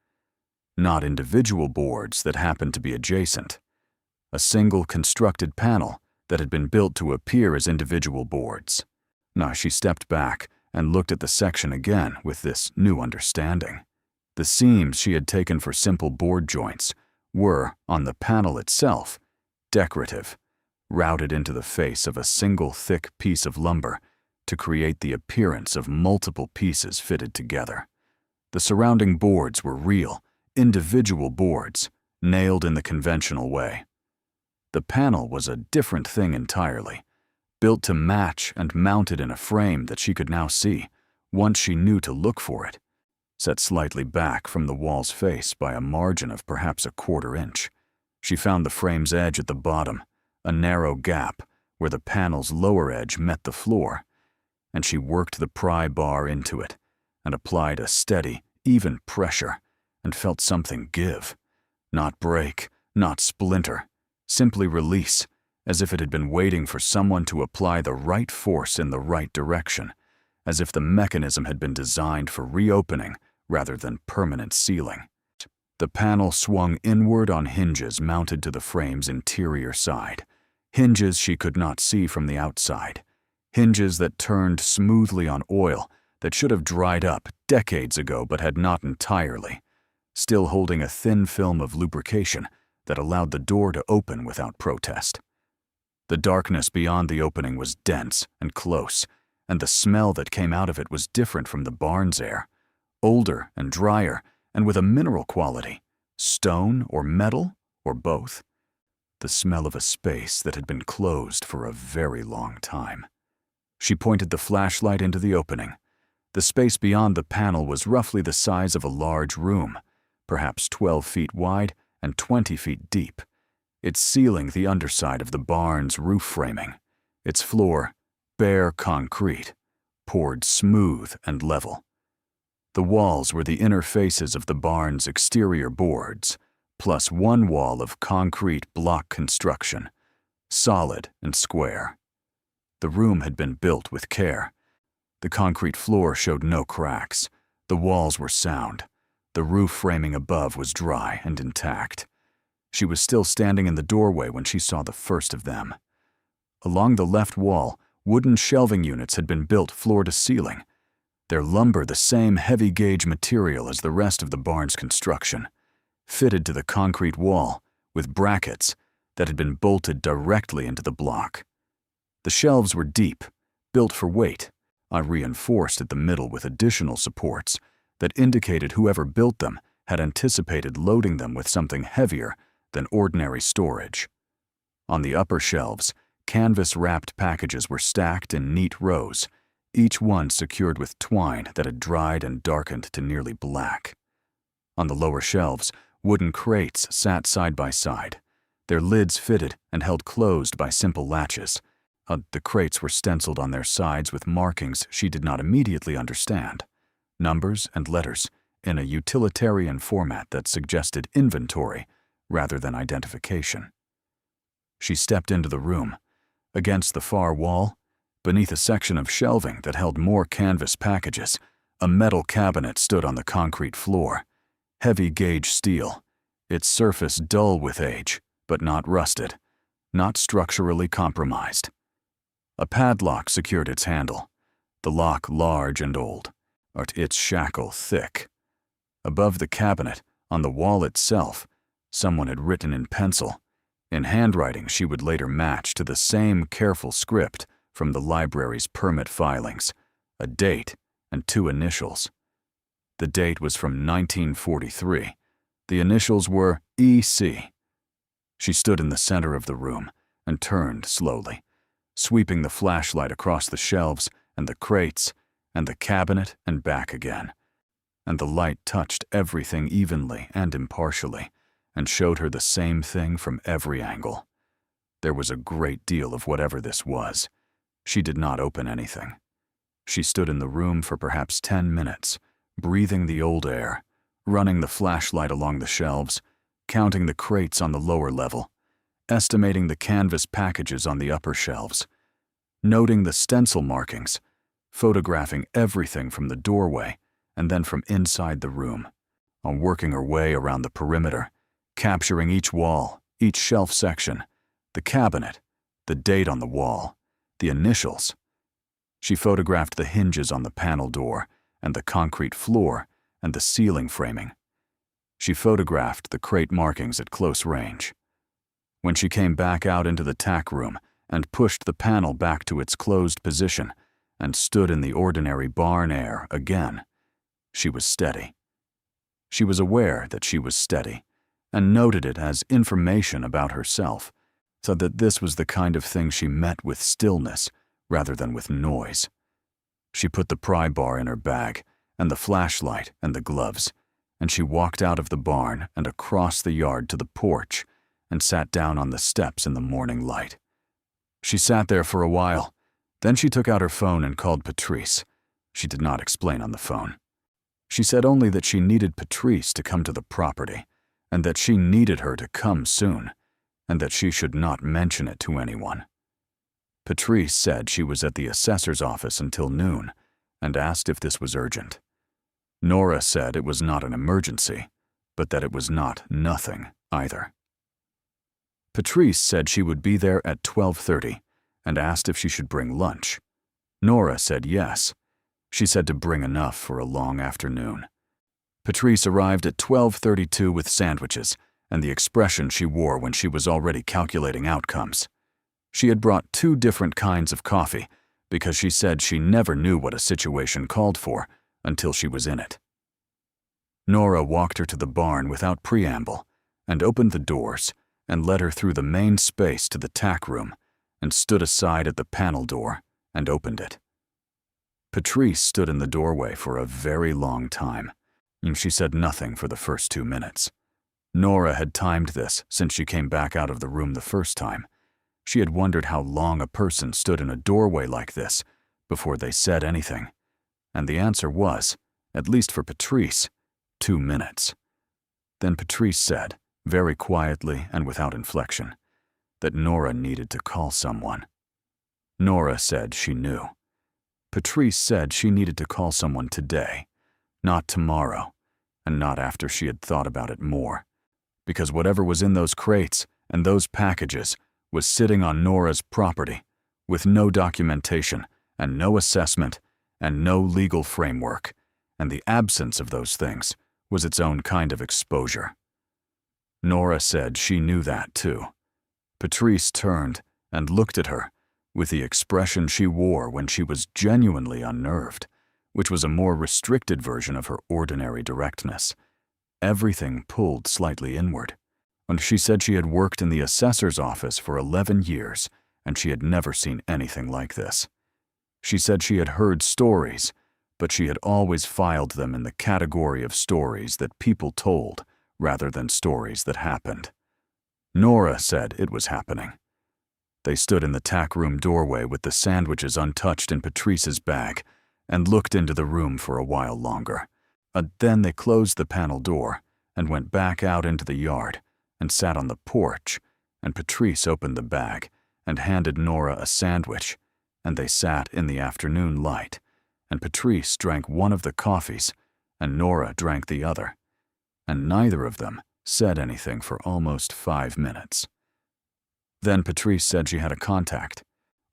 Not individual boards that happened to be adjacent. A single constructed panel that had been built to appear as individual boards. Now she stepped back and looked at the section again with this new understanding. The seams she had taken for simple board joints were, on the panel itself, decorative, routed into the face of a single thick piece of lumber to create the appearance of multiple pieces fitted together. The surrounding boards were real, individual boards, nailed in the conventional way. The panel was a different thing entirely, built to match and mounted in a frame that she could now see, once she knew to look for it, set slightly back from the wall's face by a margin of perhaps a quarter-inch. She found the frame's edge at the bottom, a narrow gap where the panel's lower edge met the floor, and she worked the pry bar into it and applied a steady, even pressure and felt something give. Not break, not splinter, simply release, as if it had been waiting for someone to apply the right force in the right direction, as if the mechanism had been designed for reopening rather than permanent sealing. The panel swung inward on hinges mounted to the frame's interior side, hinges she could not see from the outside, hinges that turned smoothly on oil that should have dried up decades ago but had not entirely, still holding a thin film of lubrication that allowed the door to open without protest. The darkness beyond the opening was dense and close, and the smell that came out of it was different from the barn's air, older and drier and with a mineral quality, stone or metal or both. The smell of a space that had been closed for a very long time. She pointed the flashlight into the opening. The space beyond the panel was roughly the size of a large room, perhaps 12 feet wide and 20 feet deep, its ceiling the underside of the barn's roof framing, its floor bare concrete, poured smooth and level. The walls were the inner faces of the barn's exterior boards, plus one wall of concrete block construction, solid and square. The room had been built with care. The concrete floor showed no cracks. The walls were sound. The roof framing above was dry and intact. She was still standing in the doorway when she saw the first of them. Along the left wall, wooden shelving units had been built floor to ceiling, their lumber the same heavy-gauge material as the rest of the barn's construction, fitted to the concrete wall with brackets that had been bolted directly into the block. The shelves were deep, built for weight, reinforced at the middle with additional supports that indicated whoever built them had anticipated loading them with something heavier than ordinary storage. On the upper shelves, canvas-wrapped packages were stacked in neat rows, each one secured with twine that had dried and darkened to nearly black. On the lower shelves, wooden crates sat side by side, their lids fitted and held closed by simple latches. The crates were stenciled on their sides with markings she did not immediately understand, numbers and letters in a utilitarian format that suggested inventory rather than identification. She stepped into the room. Against the far wall, beneath a section of shelving that held more canvas packages, a metal cabinet stood on the concrete floor, heavy-gauge steel, its surface dull with age, but not rusted, not structurally compromised. A padlock secured its handle, the lock large and old, its shackle thick. Above the cabinet, on the wall itself, someone had written in pencil, in handwriting she would later match to the same careful script from the library's permit filings, a date and 2 initials. The date was from 1943. The initials were EC. She stood in the center of the room and turned slowly, sweeping the flashlight across the shelves and the crates and the cabinet and back again. And the light touched everything evenly and impartially and showed her the same thing from every angle. There was a great deal of whatever this was. She did not open anything. She stood in the room for perhaps 10 minutes, breathing the old air, running the flashlight along the shelves, counting the crates on the lower level, estimating the canvas packages on the upper shelves, noting the stencil markings, photographing everything from the doorway and then from inside the room, working her way around the perimeter, capturing each wall, each shelf section, the cabinet, the date on the wall, the initials. She photographed the hinges on the panel door and the concrete floor and the ceiling framing. She photographed the crate markings at close range. When she came back out into the tack room and pushed the panel back to its closed position and stood in the ordinary barn air again, she was steady. She was aware that she was steady and noted it as information about herself, so that this was the kind of thing she met with stillness rather than with noise. She put the pry bar in her bag and the flashlight and the gloves, and she walked out of the barn and across the yard to the porch and sat down on the steps in the morning light. She sat there for a while. Then she took out her phone and called Patrice. She did not explain on the phone. She said only that she needed Patrice to come to the property, and that she needed her to come soon, and that she should not mention it to anyone. Patrice said she was at the assessor's office until noon and asked if this was urgent. Norah said it was not an emergency, but that it was not nothing either. Patrice said she would be there at 12:30 and asked if she should bring lunch. Norah said yes. She said to bring enough for a long afternoon. Patrice arrived at 12:32 with sandwiches and the expression she wore when she was already calculating outcomes. She had brought 2 different kinds of coffee because she said she never knew what a situation called for until she was in it. Norah walked her to the barn without preamble and opened the doors and led her through the main space to the tack room and stood aside at the panel door and opened it. Patrice stood in the doorway for a very long time, and she said nothing for the first 2 minutes. Norah had timed this since she came back out of the room the first time. She had wondered how long a person stood in a doorway like this before they said anything, and the answer was, at least for Patrice, 2 minutes. Then Patrice said, very quietly and without inflection, that Norah needed to call someone. Norah said she knew. Patrice said she needed to call someone today, not tomorrow, and not after she had thought about it more, because whatever was in those crates and those packages was sitting on Norah's property with no documentation and no assessment and no legal framework, and the absence of those things was its own kind of exposure. Norah said she knew that too. Patrice turned and looked at her with the expression she wore when she was genuinely unnerved, which was a more restricted version of her ordinary directness. Everything pulled slightly inward. And she said she had worked in the assessor's office for 11 years, and she had never seen anything like this. She said she had heard stories, but she had always filed them in the category of stories that people told rather than stories that happened. Norah said it was happening. They stood in the tack room doorway with the sandwiches untouched in Patrice's bag and looked into the room for a while longer. Then they closed the panel door and went back out into the yard and sat on the porch, and Patrice opened the bag and handed Norah a sandwich, and they sat in the afternoon light, and Patrice drank one of the coffees, and Norah drank the other, and neither of them said anything for almost 5 minutes. Then Patrice said she had a contact,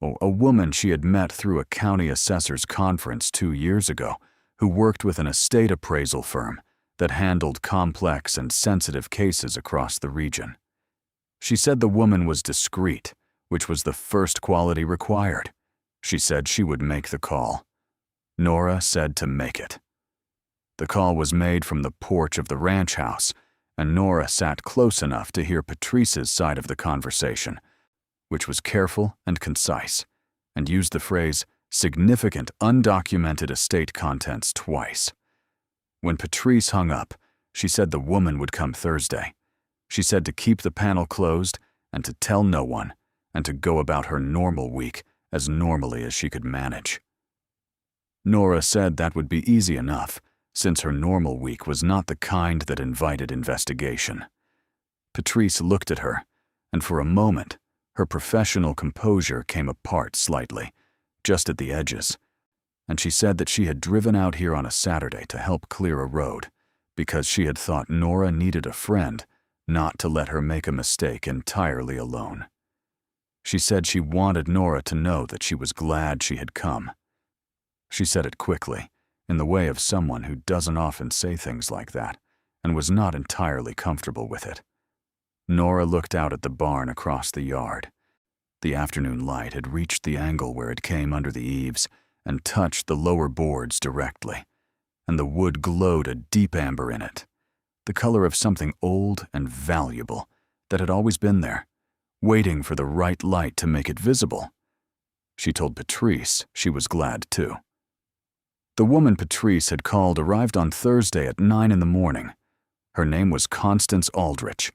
a woman she had met through a county assessor's conference 2 years ago, who worked with an estate appraisal firm that handled complex and sensitive cases across the region. She said the woman was discreet, which was the first quality required. She said she would make the call. Norah said to make it. The call was made from the porch of the ranch house, and Norah sat close enough to hear Patrice's side of the conversation, which was careful and concise, and used the phrase significant undocumented estate contents twice. When Patrice hung up, she said the woman would come Thursday. She said to keep the panel closed and to tell no one and to go about her normal week as normally as she could manage. Norah said that would be easy enough, since her normal week was not the kind that invited investigation. Patrice looked at her, and for a moment, her professional composure came apart slightly, just at the edges, and she said that she had driven out here on a Saturday to help clear a road because she had thought Norah needed a friend, not to let her make a mistake entirely alone. She said she wanted Norah to know that she was glad she had come. She said it quickly, in the way of someone who doesn't often say things like that, and was not entirely comfortable with it. Nora looked out at the barn across the yard. The afternoon light had reached the angle where it came under the eaves and touched the lower boards directly, and the wood glowed a deep amber in it, the color of something old and valuable that had always been there, waiting for the right light to make it visible. She told Patrice she was glad too. The woman Patrice had called arrived on Thursday at 9 in the morning. Her name was Constance Aldrich,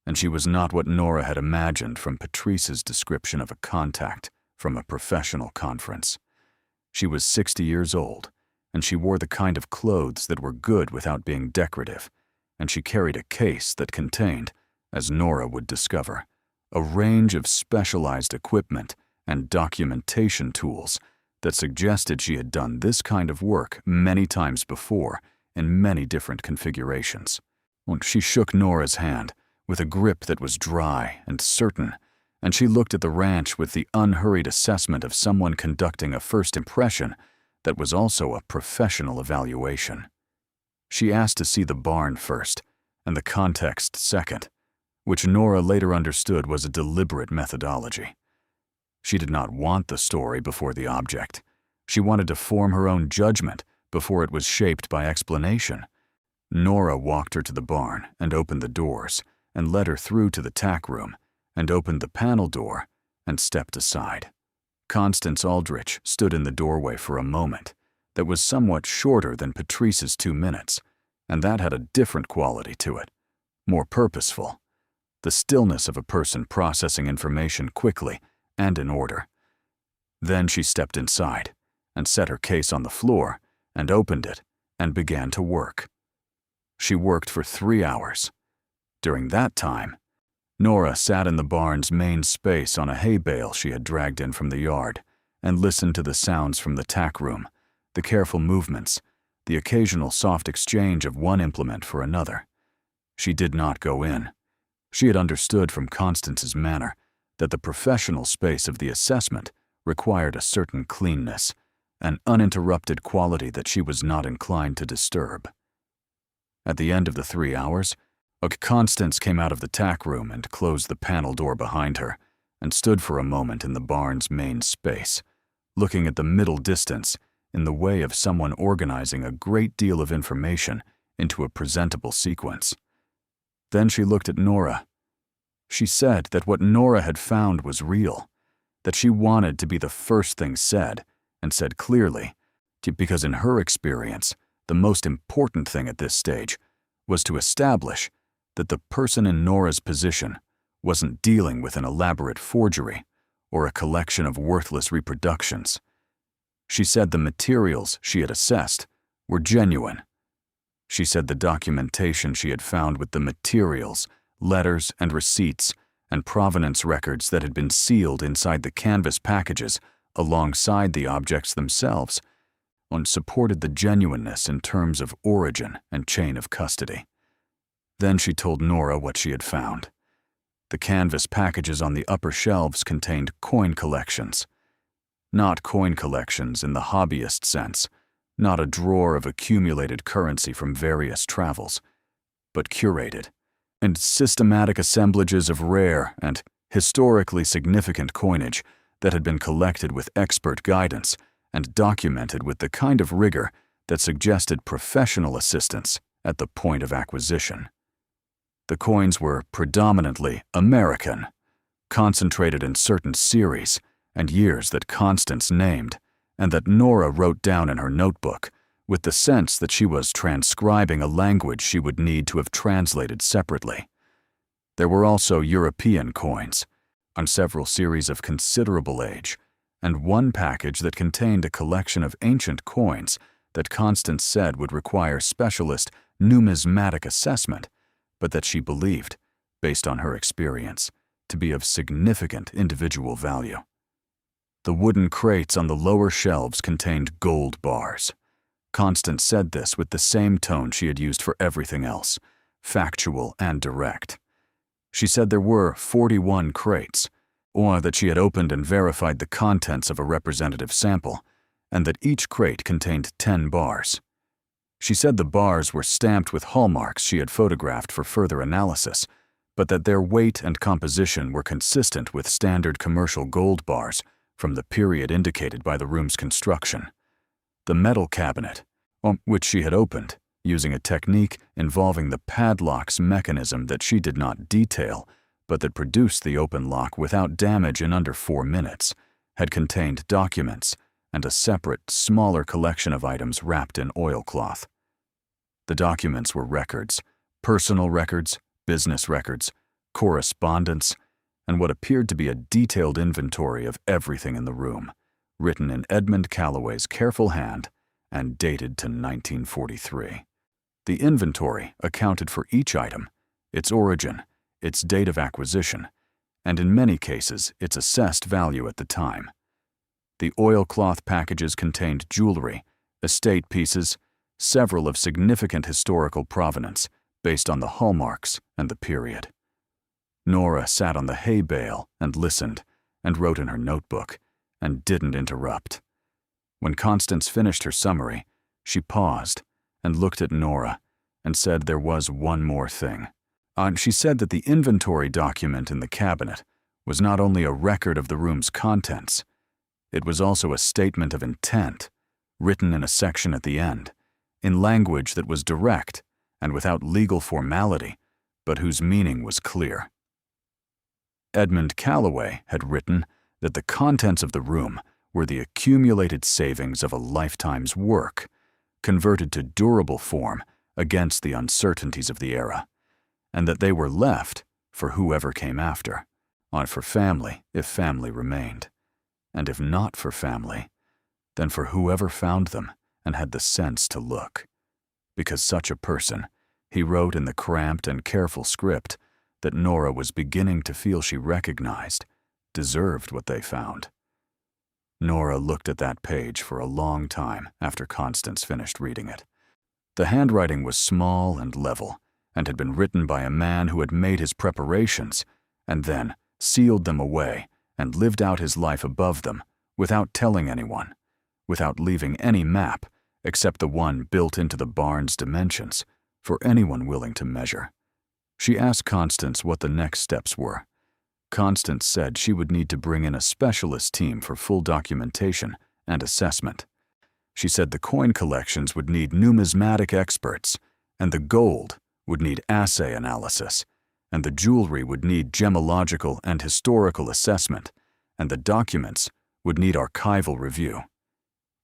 and she was not what Nora had imagined from Patrice's description of a contact from a professional conference. She was 60 years old, and she wore the kind of clothes that were good without being decorative, and she carried a case that contained, as Nora would discover, a range of specialized equipment and documentation tools that suggested she had done this kind of work many times before in many different configurations. When she shook Nora's hand with a grip that was dry and certain, and she looked at the ranch with the unhurried assessment of someone conducting a first impression that was also a professional evaluation. She asked to see the barn first, and the context second, which Nora later understood was a deliberate methodology. She did not want the story before the object. She wanted to form her own judgment before it was shaped by explanation. Nora walked her to the barn and opened the doors, and led her through to the tack room, and opened the panel door, and stepped aside. Constance Aldrich stood in the doorway for a moment that was somewhat shorter than Patrice's 2 minutes, and that had a different quality to it, more purposeful, the stillness of a person processing information quickly and in order. Then she stepped inside, and set her case on the floor, and opened it, and began to work. She worked for 3 hours. During that time, Nora sat in the barn's main space on a hay bale she had dragged in from the yard, and listened to the sounds from the tack room, the careful movements, the occasional soft exchange of one implement for another. She did not go in. She had understood from Constance's manner that the professional space of the assessment required a certain cleanness, an uninterrupted quality that she was not inclined to disturb. At the end of the 3 hours, Constance came out of the tack room and closed the panel door behind her, and stood for a moment in the barn's main space, looking at the middle distance in the way of someone organizing a great deal of information into a presentable sequence. Then she looked at Nora. She said that what Nora had found was real, that she wanted to be the first thing said, and said clearly, because in her experience, the most important thing at this stage was to establish that the person in Nora's position wasn't dealing with an elaborate forgery or a collection of worthless reproductions. She said the materials she had assessed were genuine. She said the documentation she had found with the materials, letters and receipts, and provenance records that had been sealed inside the canvas packages alongside the objects themselves, supported the genuineness in terms of origin and chain of custody. Then she told Nora what she had found. The canvas packages on the upper shelves contained coin collections. Not coin collections in the hobbyist sense, not a drawer of accumulated currency from various travels, but curated and systematic assemblages of rare and historically significant coinage that had been collected with expert guidance and documented with the kind of rigor that suggested professional assistance at the point of acquisition. The coins were predominantly American, concentrated in certain series and years that Constance named and that Nora wrote down in her notebook, with the sense that she was transcribing a language she would need to have translated separately. There were also European coins, on several series of considerable age, and one package that contained a collection of ancient coins that Constance said would require specialist numismatic assessment, but that she believed, based on her experience, to be of significant individual value. The wooden crates on the lower shelves contained gold bars. Constance said this with the same tone she had used for everything else, factual and direct. She said there were 41 crates, or that she had opened and verified the contents of a representative sample, and that each crate contained 10 bars. She said the bars were stamped with hallmarks she had photographed for further analysis, but that their weight and composition were consistent with standard commercial gold bars from the period indicated by the room's construction. The metal cabinet, which she had opened, using a technique involving the padlock's mechanism that she did not detail, but that produced the open lock without damage in under 4 minutes, had contained documents and a separate, smaller collection of items wrapped in oilcloth. The documents were records, personal records, business records, correspondence, and what appeared to be a detailed inventory of everything in the room, written in Edmund Calloway's careful hand and dated to 1943. The inventory accounted for each item, its origin, its date of acquisition, and in many cases its assessed value at the time. The oilcloth packages contained jewelry, estate pieces, several of significant historical provenance based on the hallmarks and the period. Norah sat on the hay bale and listened and wrote in her notebook and didn't interrupt. When Constance finished her summary, she paused and looked at Norah and said there was one more thing. She said that the inventory document in the cabinet was not only a record of the room's contents, it was also a statement of intent, written in a section at the end, in language that was direct and without legal formality, but whose meaning was clear. Edmund Calloway had written that the contents of the room were the accumulated savings of a lifetime's work, converted to durable form against the uncertainties of the era, and that they were left for whoever came after, for family if family remained, and if not for family, then for whoever found them and had the sense to look. Because such a person, he wrote in the cramped and careful script that Norah was beginning to feel she recognized, deserved what they found. Norah looked at that page for a long time after Constance finished reading it. The handwriting was small and level, and had been written by a man who had made his preparations and then sealed them away and lived out his life above them without telling anyone, without leaving any map except the one built into the barn's dimensions for anyone willing to measure. She asked Constance what the next steps were. Constance said she would need to bring in a specialist team for full documentation and assessment. She said the coin collections would need numismatic experts, and the gold would need assay analysis, and the jewelry would need gemological and historical assessment, and the documents would need archival review.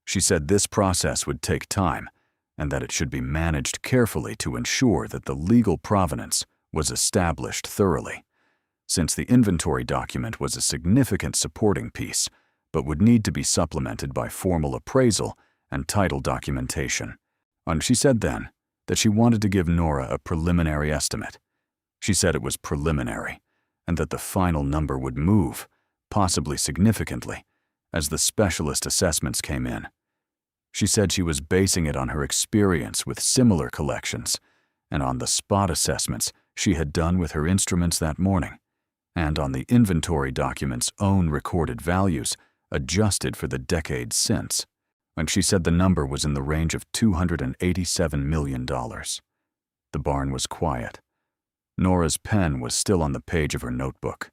She said this process would take time, and that it should be managed carefully to ensure that the legal provenance was established thoroughly, since the inventory document was a significant supporting piece, but would need to be supplemented by formal appraisal and title documentation. And she said then that she wanted to give Norah a preliminary estimate. She said it was preliminary, and that the final number would move, possibly significantly, as the specialist assessments came in. She said she was basing it on her experience with similar collections, and on the spot assessments she had done with her instruments that morning, and on the inventory document's own recorded values adjusted for the decades since, and she said the number was in the range of $287 million. The barn was quiet. Norah's pen was still on the page of her notebook.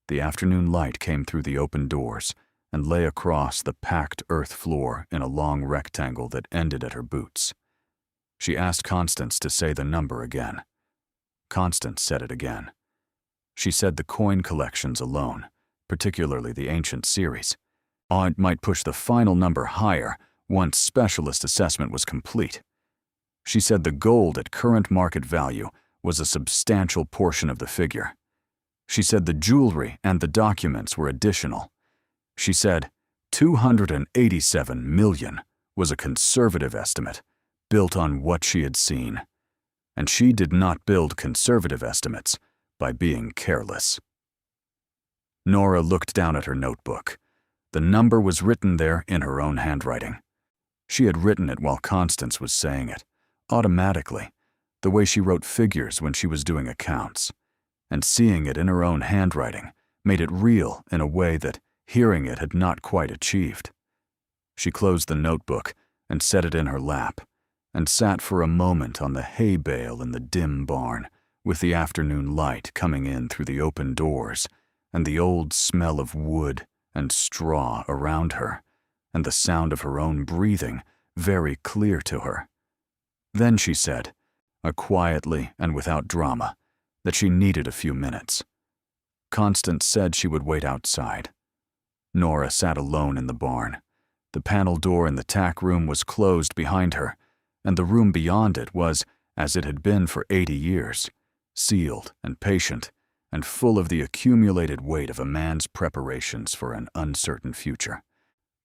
The afternoon light came through the open doors and lay across the packed earth floor in a long rectangle that ended at her boots. She asked Constance to say the number again. Constance said it again. She said the coin collections alone, particularly the ancient series, might push the final number higher once specialist assessment was complete. She said the gold at current market value was a substantial portion of the figure. She said the jewelry and the documents were additional. She said $287 million was a conservative estimate, built on what she had seen. And she did not build conservative estimates by being careless. Norah looked down at her notebook. The number was written there in her own handwriting. She had written it while Constance was saying it, automatically, the way she wrote figures when she was doing accounts. And seeing it in her own handwriting made it real in a way that hearing it had not quite achieved. She closed the notebook and set it in her lap, and sat for a moment on the hay bale in the dim barn, with the afternoon light coming in through the open doors, and the old smell of wood and straw around her, and the sound of her own breathing very clear to her. Then she said, quietly and without drama, that she needed a few minutes. Constance said she would wait outside. Norah sat alone in the barn. The panel door in the tack room was closed behind her, and the room beyond it was, as it had been for 80 years, sealed and patient, and full of the accumulated weight of a man's preparations for an uncertain future.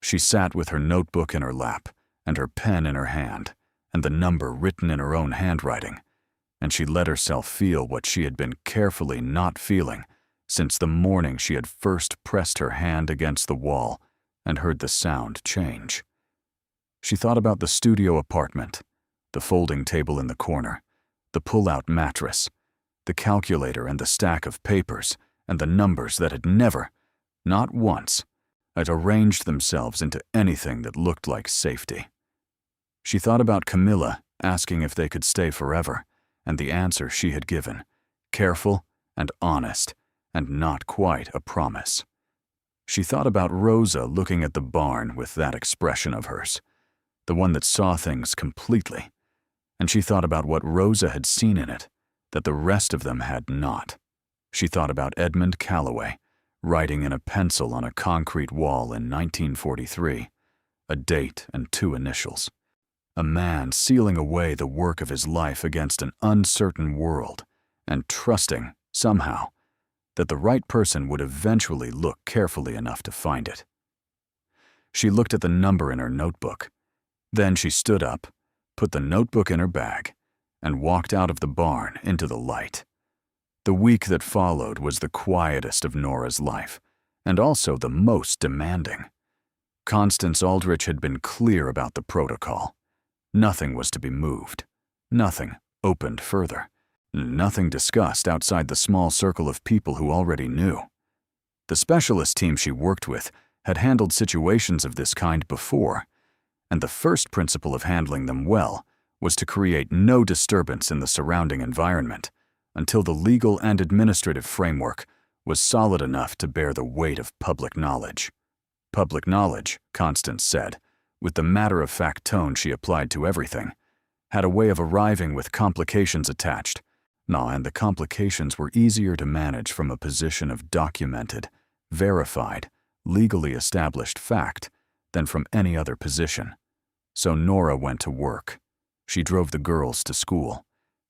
She sat with her notebook in her lap, and her pen in her hand, and the number written in her own handwriting, and she let herself feel what she had been carefully not feeling since the morning she had first pressed her hand against the wall and heard the sound change. She thought about the studio apartment, the folding table in the corner, the pull-out mattress, the calculator and the stack of papers, and the numbers that had never, not once, had arranged themselves into anything that looked like safety. She thought about Camilla asking if they could stay forever, and the answer she had given, careful and honest, and not quite a promise. She thought about Rosa looking at the barn with that expression of hers, the one that saw things completely, and she thought about what Rosa had seen in it that the rest of them had not. She thought about Edmund Calloway, writing in a pencil on a concrete wall in 1943, a date and 2 initials. A man sealing away the work of his life against an uncertain world and trusting, somehow, that the right person would eventually look carefully enough to find it. She looked at the number in her notebook. Then she stood up, put the notebook in her bag, and walked out of the barn into the light. The week that followed was the quietest of Nora's life, and also the most demanding. Constance Aldrich had been clear about the protocol. Nothing was to be moved. Nothing opened further. Nothing discussed outside the small circle of people who already knew. The specialist team she worked with had handled situations of this kind before, and the first principle of handling them well was to create no disturbance in the surrounding environment until the legal and administrative framework was solid enough to bear the weight of public knowledge. Public knowledge, Constance said, with the matter-of-fact tone she applied to everything, had a way of arriving with complications attached. And the complications were easier to manage from a position of documented, verified, legally established fact than from any other position. So Norah went to work. She drove the girls to school.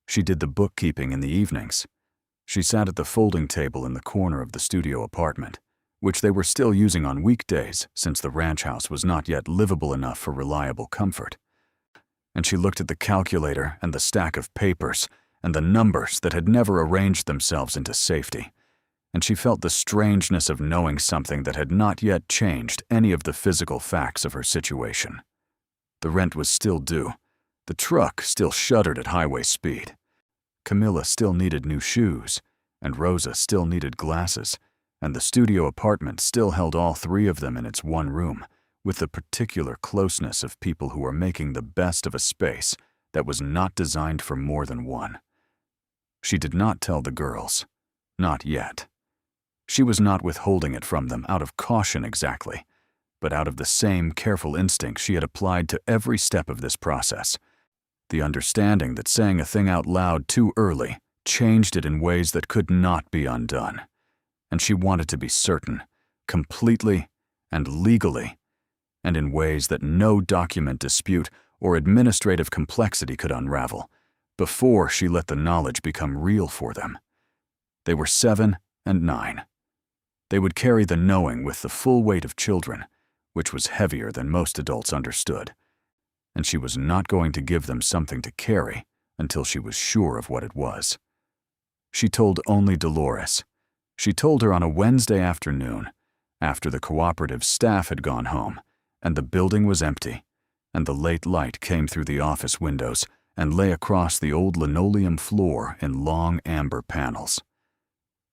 She did the bookkeeping in the evenings. She sat at the folding table in the corner of the studio apartment, which they were still using on weekdays since the ranch house was not yet livable enough for reliable comfort. And she looked at the calculator and the stack of papers and the numbers that had never arranged themselves into safety, and she felt the strangeness of knowing something that had not yet changed any of the physical facts of her situation. The rent was still due. The truck still shuddered at highway speed. Camilla still needed new shoes, and Rosa still needed glasses, and the studio apartment still held all 3 of them in its one room, with the particular closeness of people who were making the best of a space that was not designed for more than one. She did not tell the girls. Not yet. She was not withholding it from them out of caution exactly, but out of the same careful instinct she had applied to every step of this process. The understanding that saying a thing out loud too early changed it in ways that could not be undone. And she wanted to be certain, completely and legally, and in ways that no document dispute or administrative complexity could unravel, before she let the knowledge become real for them. They were 7 and 9. They would carry the knowing with the full weight of children, which was heavier than most adults understood, and she was not going to give them something to carry until she was sure of what it was. She told only Dolores. She told her on a Wednesday afternoon, after the cooperative staff had gone home, and the building was empty, and the late light came through the office windows and lay across the old linoleum floor in long amber panels.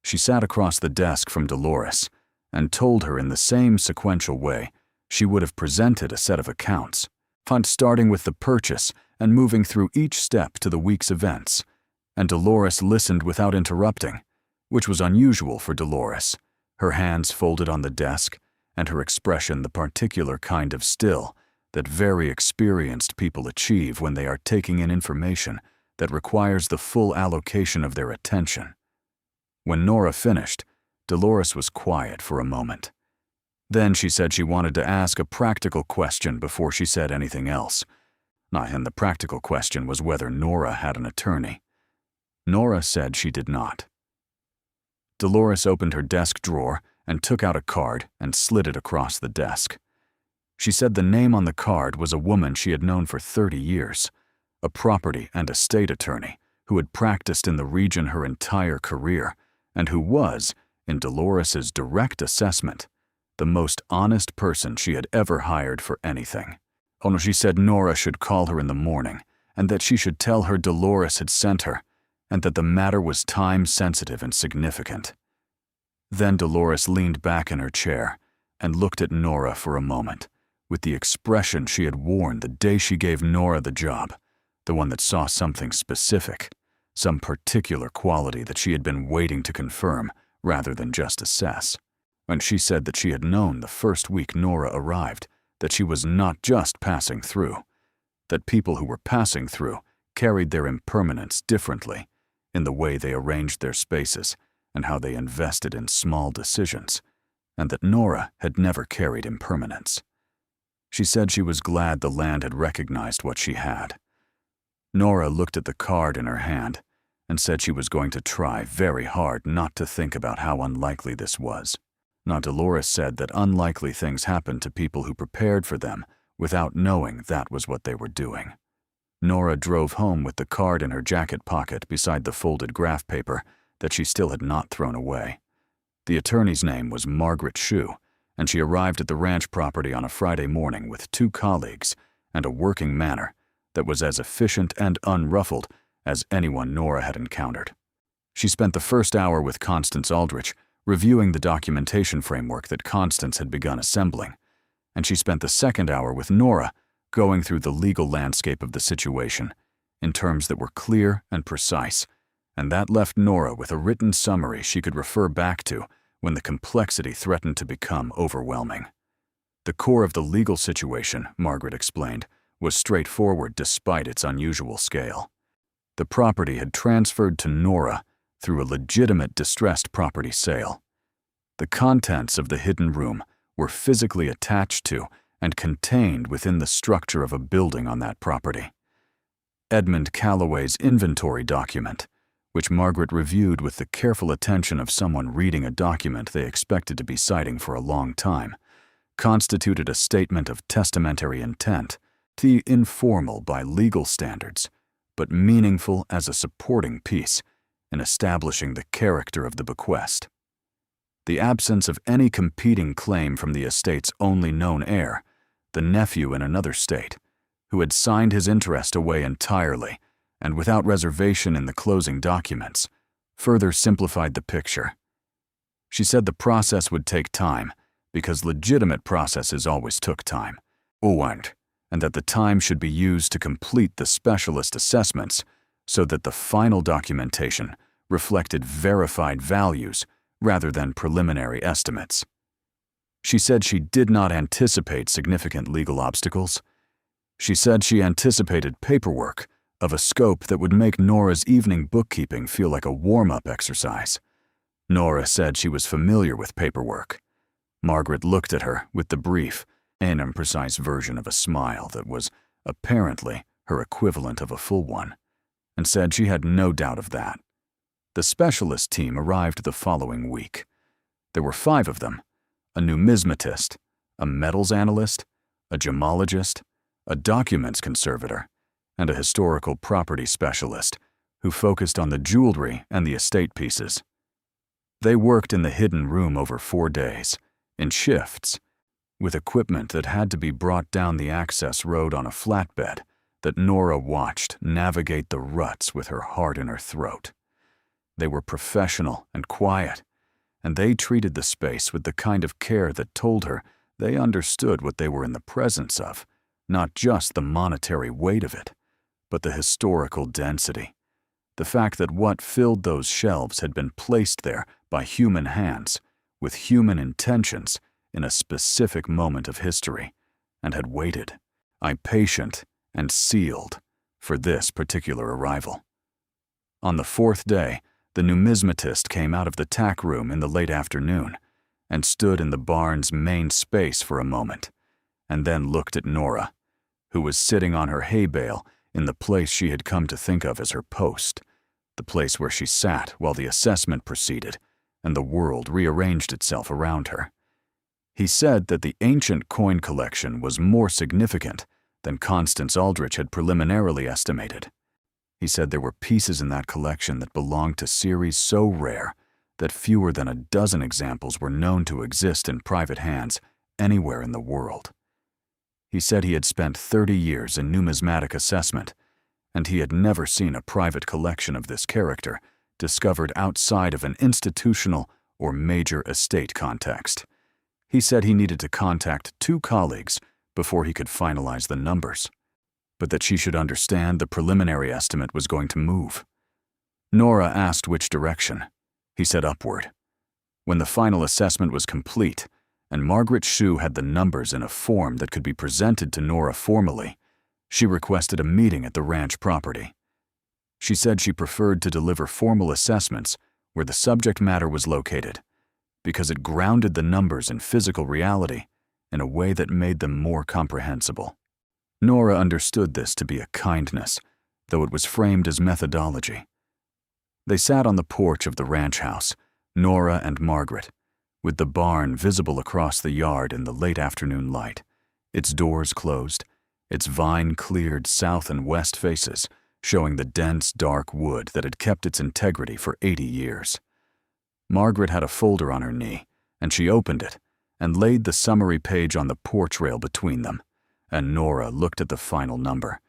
She sat across the desk from Dolores and told her in the same sequential way She would have presented a set of accounts, starting with the purchase and moving through each step to the week's events, and Dolores listened without interrupting, which was unusual for Dolores, her hands folded on the desk, and her expression the particular kind of still that very experienced people achieve when they are taking in information that requires the full allocation of their attention. When Norah finished, Dolores was quiet for a moment. Then she said she wanted to ask a practical question before she said anything else. And the practical question was whether Norah had an attorney. Norah said she did not. Dolores opened her desk drawer and took out a card and slid it across the desk. She said the name on the card was a woman she had known for 30 years, a property and estate attorney who had practiced in the region her entire career and who was, in Dolores's direct assessment, the most honest person she had ever hired for anything. She said Norah should call her in the morning and that she should tell her Dolores had sent her and that the matter was time-sensitive and significant. Then Dolores leaned back in her chair and looked at Norah for a moment, with the expression she had worn the day she gave Norah the job, the one that saw something specific, some particular quality that she had been waiting to confirm rather than just assess. And she said that she had known the first week Norah arrived that she was not just passing through, that people who were passing through carried their impermanence differently in the way they arranged their spaces and how they invested in small decisions, and that Norah had never carried impermanence. She said she was glad the land had recognized what she had. Norah looked at the card in her hand and said she was going to try very hard not to think about how unlikely this was. Dolores said that unlikely things happened to people who prepared for them without knowing that was what they were doing. Norah drove home with the card in her jacket pocket beside the folded graph paper that she still had not thrown away. The attorney's name was Margaret Shue, and she arrived at the ranch property on a Friday morning with 2 colleagues and a working manner that was as efficient and unruffled as anyone Norah had encountered. She spent the first hour with Constance Aldrich, reviewing the documentation framework that Constance had begun assembling, and she spent the second hour with Norah, going through the legal landscape of the situation in terms that were clear and precise, and that left Norah with a written summary she could refer back to when the complexity threatened to become overwhelming. The core of the legal situation, Margaret explained, was straightforward despite its unusual scale. The property had transferred to Norah through a legitimate distressed property sale. The contents of the hidden room were physically attached to and contained within the structure of a building on that property. Edmund Calloway's inventory document, which Margaret reviewed with the careful attention of someone reading a document they expected to be citing for a long time, constituted a statement of testamentary intent, informal by legal standards, but meaningful as a supporting piece in establishing the character of the bequest. The absence of any competing claim from the estate's only known heir, the nephew in another state, who had signed his interest away entirely and without reservation in the closing documents, further simplified the picture. She said the process would take time because legitimate processes always took time, and that the time should be used to complete the specialist assessments so that the final documentation reflected verified values rather than preliminary estimates. She said she did not anticipate significant legal obstacles. She said she anticipated paperwork of a scope that would make Norah's evening bookkeeping feel like a warm-up exercise. Norah said she was familiar with paperwork. Margaret looked at her with the brief and imprecise version of a smile that was apparently her equivalent of a full one, and said she had no doubt of that. The specialist team arrived the following week. There were 5 of them: a numismatist, a metals analyst, a gemologist, a documents conservator, and a historical property specialist who focused on the jewelry and the estate pieces. They worked in the hidden room over 4 days, in shifts, with equipment that had to be brought down the access road on a flatbed that Norah watched navigate the ruts with her heart in her throat. They were professional and quiet, and they treated the space with the kind of care that told her They understood what they were in the presence of, not just the monetary weight of it, but the historical density. The fact that what filled those shelves had been placed there by human hands, with human intentions, in a specific moment of history, and had waited, patient and sealed, for this particular arrival. On the fourth day, the numismatist came out of the tack room in the late afternoon and stood in the barn's main space for a moment, and then looked at Norah, who was sitting on her hay bale in the place she had come to think of as her post, the place where she sat while the assessment proceeded and the world rearranged itself around her. He said that the ancient coin collection was more significant than Constance Aldrich had preliminarily estimated. He said there were pieces in that collection that belonged to series so rare that fewer than a dozen examples were known to exist in private hands anywhere in the world. He said he had spent 30 years in numismatic assessment, and he had never seen a private collection of this character discovered outside of an institutional or major estate context. He said he needed to contact 2 colleagues before he could finalize the numbers, but that she should understand the preliminary estimate was going to move. Norah asked which direction. He said upward. When the final assessment was complete, and Margaret Shue had the numbers in a form that could be presented to Norah formally, she requested a meeting at the ranch property. She said she preferred to deliver formal assessments where the subject matter was located, because it grounded the numbers in physical reality in a way that made them more comprehensible. Norah understood this to be a kindness, though it was framed as methodology. They sat on the porch of the ranch house, Norah and Margaret, with the barn visible across the yard in the late afternoon light, its doors closed, its vine-cleared south and west faces showing the dense, dark wood that had kept its integrity for 80 years. Margaret had a folder on her knee, and she opened it and laid the summary page on the porch rail between them, and Norah looked at the final number.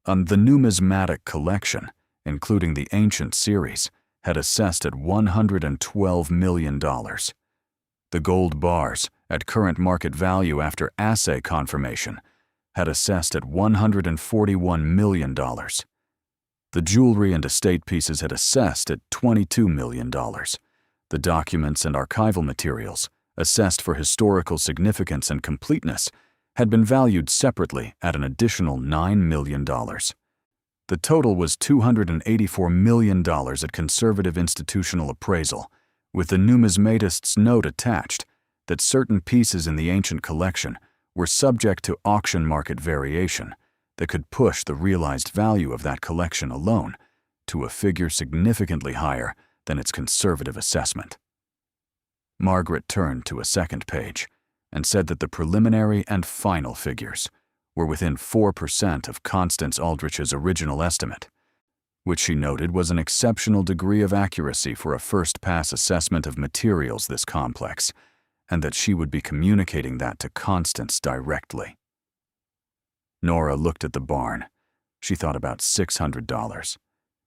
The numismatic collection, including the ancient series, had assessed at $112 million. The gold bars, at current market value after assay confirmation, had assessed at $141 million. The jewelry and estate pieces had assessed at $22 million. The documents and archival materials, assessed for historical significance and completeness, had been valued separately at an additional $9 million. The total was $284 million at conservative institutional appraisal, with the numismatist's note attached that certain pieces in the ancient collection were subject to auction market variation that could push the realized value of that collection alone to a figure significantly higher than its conservative assessment. Margaret turned to a second page and said that the preliminary and final figures were within 4% of Constance Aldrich's original estimate, which she noted was an exceptional degree of accuracy for a first-pass assessment of materials this complex, and that she would be communicating that to Constance directly. Norah looked at the barn. She thought about $600.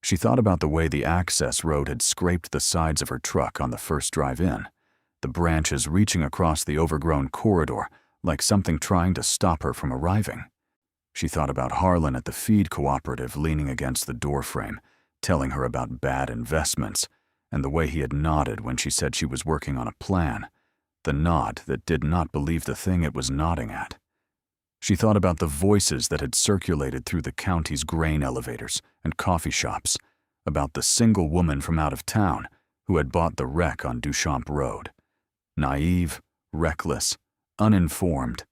She thought about the way the access road had scraped the sides of her truck on the first drive in, the branches reaching across the overgrown corridor like something trying to stop her from arriving. She thought about Harlan at the feed cooperative leaning against the doorframe, telling her about bad investments, and the way he had nodded when she said she was working on a plan, the nod that did not believe the thing it was nodding at. She thought about the voices that had circulated through the county's grain elevators and coffee shops, about the single woman from out of town who had bought the wreck on Duchamp Road. Naive, reckless, uninformed,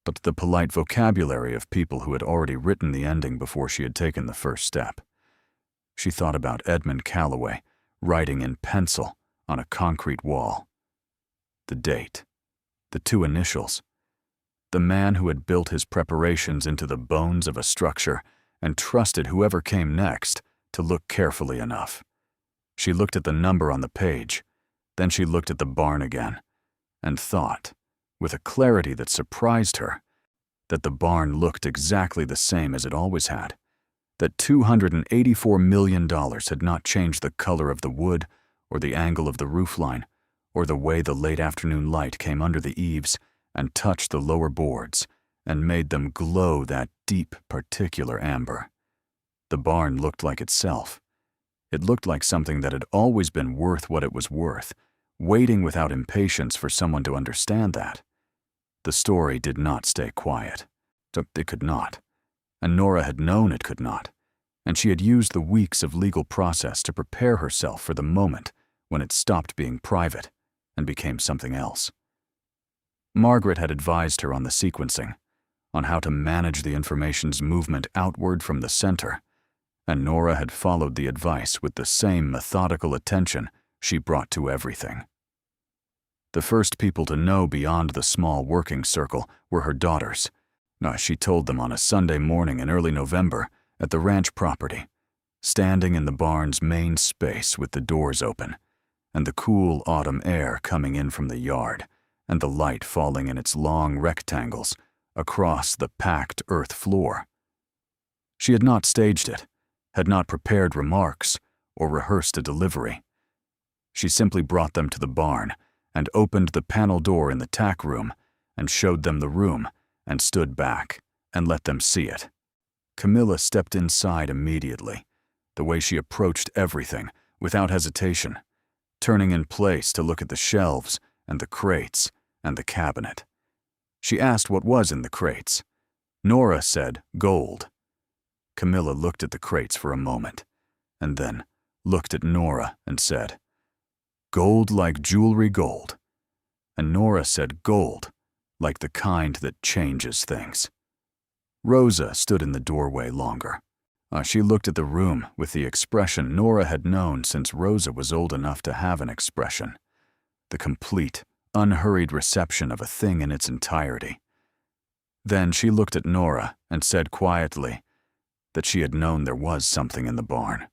but the polite vocabulary of people who had already written the ending before she had taken the first step. She thought about Edmund Calloway writing in pencil on a concrete wall. The date, the 2 initials, the man who had built his preparations into the bones of a structure and trusted whoever came next to look carefully enough. She looked at the number on the page, then she looked at the barn again, and thought, with a clarity that surprised her, that the barn looked exactly the same as it always had, that $284 million had not changed the color of the wood or the angle of the roofline or the way the late afternoon light came under the eaves and touched the lower boards and made them glow that deep, particular amber. The barn looked like itself. It looked like something that had always been worth what it was worth, waiting without impatience for someone to understand that. The story did not stay quiet. It could not. And Norah had known it could not. And she had used the weeks of legal process to prepare herself for the moment when it stopped being private and became something else. Margaret had advised her on the sequencing, on how to manage the information's movement outward from the center, and Norah had followed the advice with the same methodical attention she brought to everything. The first people to know beyond the small working circle were her daughters. She told them on a Sunday morning in early November at the ranch property, standing in the barn's main space with the doors open, and the cool autumn air coming in from the yard, and the light falling in its long rectangles across the packed earth floor. She had not staged it, had not prepared remarks, or rehearsed a delivery. She simply brought them to the barn and opened the panel door in the tack room and showed them the room and stood back and let them see it. Camilla stepped inside immediately, the way she approached everything, without hesitation, turning in place to look at the shelves and the crates and the cabinet. She asked what was in the crates. Norah said gold. Camilla looked at the crates for a moment, and then looked at Norah and said, "Gold like jewelry gold." And Norah said gold, like the kind that changes things. Rosa stood in the doorway longer. She looked at the room with the expression Norah had known since Rosa was old enough to have an expression. The complete, unhurried reception of a thing in its entirety. Then she looked at Norah and said quietly that she had known there was something in the barn.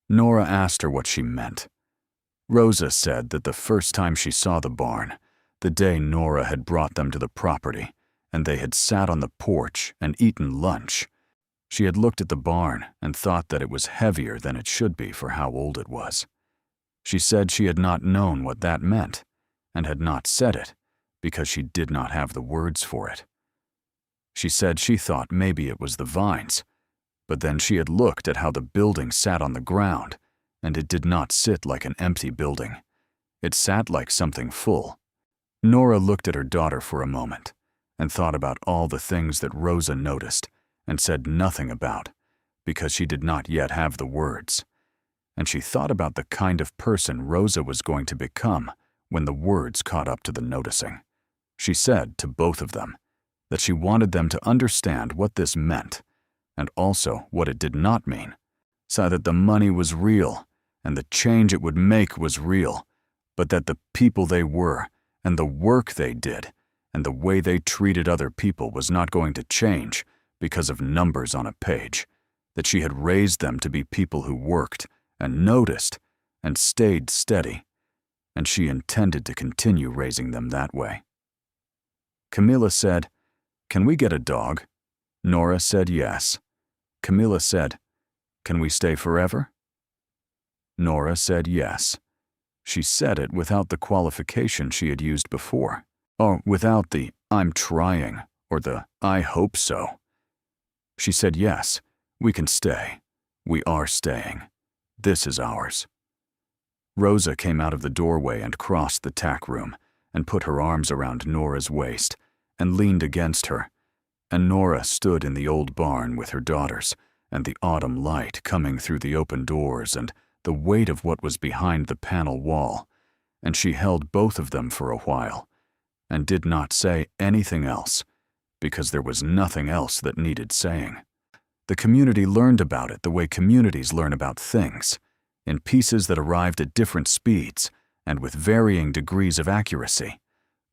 Norah asked her what she meant. Rosa said that the first time she saw the barn, the day Norah had brought them to the property, and they had sat on the porch and eaten lunch, she had looked at the barn and thought that it was heavier than it should be for how old it was. She said she had not known what that meant, and had not said it, because she did not have the words for it. She said she thought maybe it was the vines, but then she had looked at how the building sat on the ground, and it did not sit like an empty building. It sat like something full. Norah looked at her daughter for a moment, and thought about all the things that Rosa noticed and said nothing about, because she did not yet have the words. And she thought about the kind of person Rosa was going to become when the words caught up to the noticing. She said to both of them that she wanted them to understand what this meant, and also what it did not mean, so that the money was real, and the change it would make was real, but that the people they were, and the work they did, and the way they treated other people was not going to change because of numbers on a page, that she had raised them to be people who worked, and noticed, and stayed steady, and she intended to continue raising them that way. Camilla said, "Can we get a dog?" Norah said yes. Camilla said, "Can we stay forever?" Norah said yes. She said it without the qualification she had used before, or without the "I'm trying" or the "I hope so." She said yes, we can stay. We are staying. This is ours. Rosa came out of the doorway and crossed the tack room and put her arms around Norah's waist and leaned against her, and Norah stood in the old barn with her daughters and the autumn light coming through the open doors and the weight of what was behind the panel wall, and she held both of them for a while and did not say anything else because there was nothing else that needed saying. The community learned about it the way communities learn about things, in pieces that arrived at different speeds and with varying degrees of accuracy,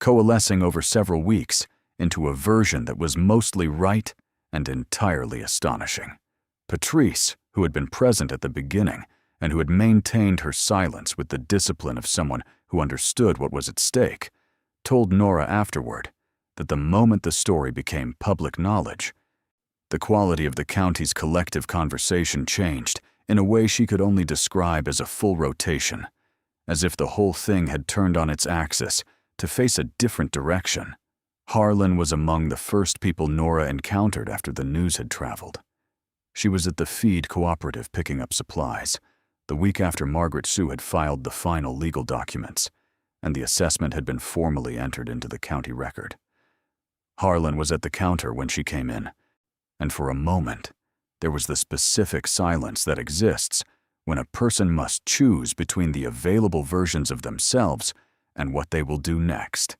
coalescing over several weeks into a version that was mostly right and entirely astonishing. Patrice, who had been present at the beginning and who had maintained her silence with the discipline of someone who understood what was at stake, told Norah afterward that the moment the story became public knowledge, the quality of the county's collective conversation changed in a way she could only describe as a full rotation, as if the whole thing had turned on its axis to face a different direction, Harlan was among the first people Nora encountered after the news had traveled. She was at the feed cooperative picking up supplies, the week after Margaret Sue had filed the final legal documents, and the assessment had been formally entered into the county record. Harlan was at the counter when she came in, and for a moment, there was the specific silence that exists when a person must choose between the available versions of themselves and what they will do next.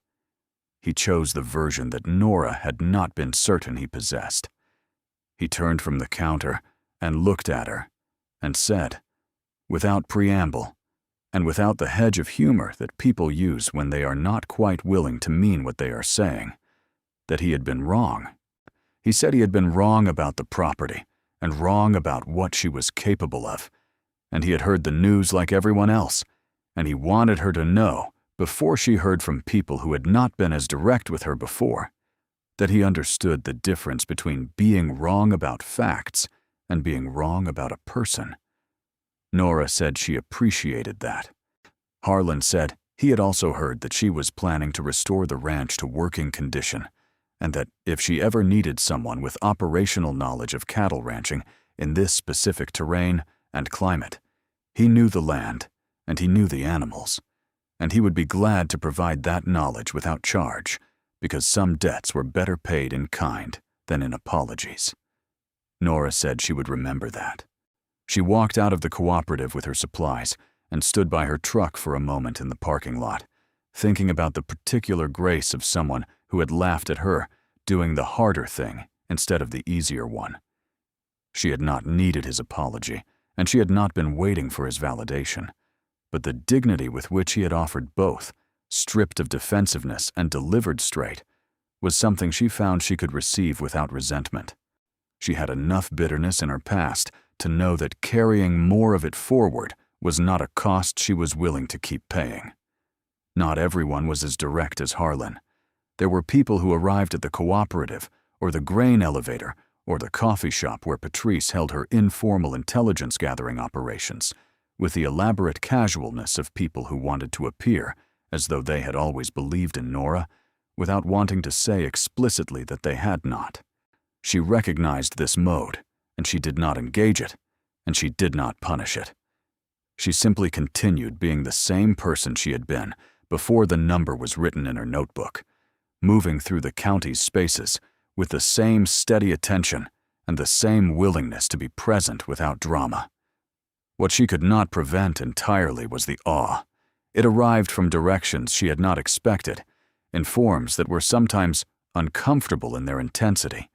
He chose the version that Nora had not been certain he possessed. He turned from the counter and looked at her and said, without preamble, and without the hedge of humor that people use when they are not quite willing to mean what they are saying, that he had been wrong. He said he had been wrong about the property and wrong about what she was capable of, and he had heard the news like everyone else, and he wanted her to know, before she heard from people who had not been as direct with her before, that he understood the difference between being wrong about facts and being wrong about a person. Nora said she appreciated that. Harlan said he had also heard that she was planning to restore the ranch to working condition, and that if she ever needed someone with operational knowledge of cattle ranching in this specific terrain and climate, he knew the land and he knew the animals, and he would be glad to provide that knowledge without charge, because some debts were better paid in kind than in apologies. Nora said she would remember that. She walked out of the cooperative with her supplies and stood by her truck for a moment in the parking lot, thinking about the particular grace of someone who had laughed at her doing the harder thing instead of the easier one. She had not needed his apology, and she had not been waiting for his validation, but the dignity with which he had offered both, stripped of defensiveness and delivered straight, was something she found she could receive without resentment. She had enough bitterness in her past to know that carrying more of it forward was not a cost she was willing to keep paying. Not everyone was as direct as Harlan. There were people who arrived at the cooperative, or the grain elevator, or the coffee shop where Patrice held her informal intelligence-gathering operations, with the elaborate casualness of people who wanted to appear as though they had always believed in Norah, without wanting to say explicitly that they had not. She recognized this mode, and she did not engage it, and she did not punish it. She simply continued being the same person she had been before the number was written in her notebook, moving through the county's spaces with the same steady attention and the same willingness to be present without drama. What she could not prevent entirely was the awe. It arrived from directions she had not expected, in forms that were sometimes uncomfortable in their intensity.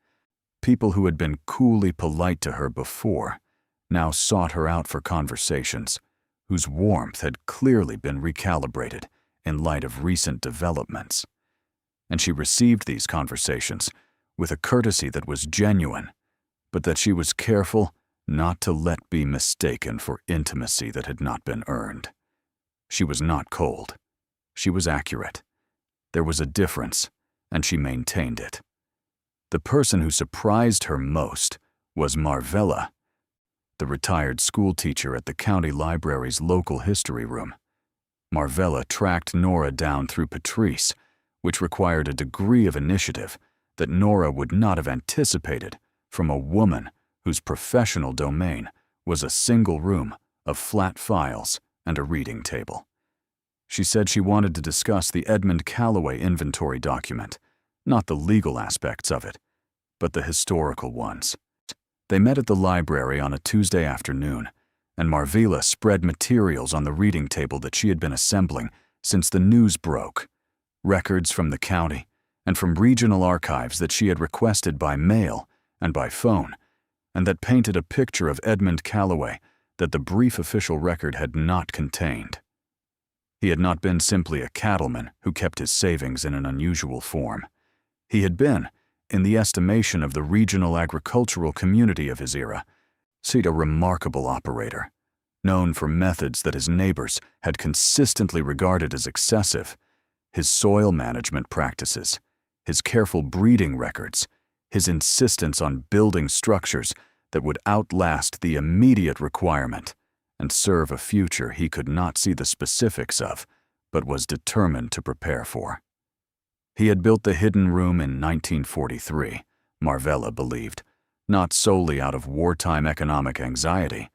People who had been coolly polite to her before now sought her out for conversations, whose warmth had clearly been recalibrated in light of recent developments. And she received these conversations with a courtesy that was genuine, but that she was careful not to let be mistaken for intimacy that had not been earned. She was not cold. She was accurate. There was a difference, and she maintained it. The person who surprised her most was Marvella, the retired schoolteacher at the county library's local history room. Marvella tracked Norah down through Patrice, which required a degree of initiative that Norah would not have anticipated from a woman whose professional domain was a single room of flat files and a reading table. She said she wanted to discuss the Edmund Calloway inventory document, not the legal aspects of it, but the historical ones. They met at the library on a Tuesday afternoon, and Marvella spread materials on the reading table that she had been assembling since the news broke, records from the county and from regional archives that she had requested by mail and by phone, and that painted a picture of Edmund Calloway that the brief official record had not contained. He had not been simply a cattleman who kept his savings in an unusual form. He had been, in the estimation of the regional agricultural community of his era, a remarkable operator, known for methods that his neighbors had consistently regarded as excessive. His soil management practices, his careful breeding records, his insistence on building structures that would outlast the immediate requirement and serve a future he could not see the specifics of, but was determined to prepare for. He had built the hidden room in 1943, Marvella believed, not solely out of wartime economic anxiety,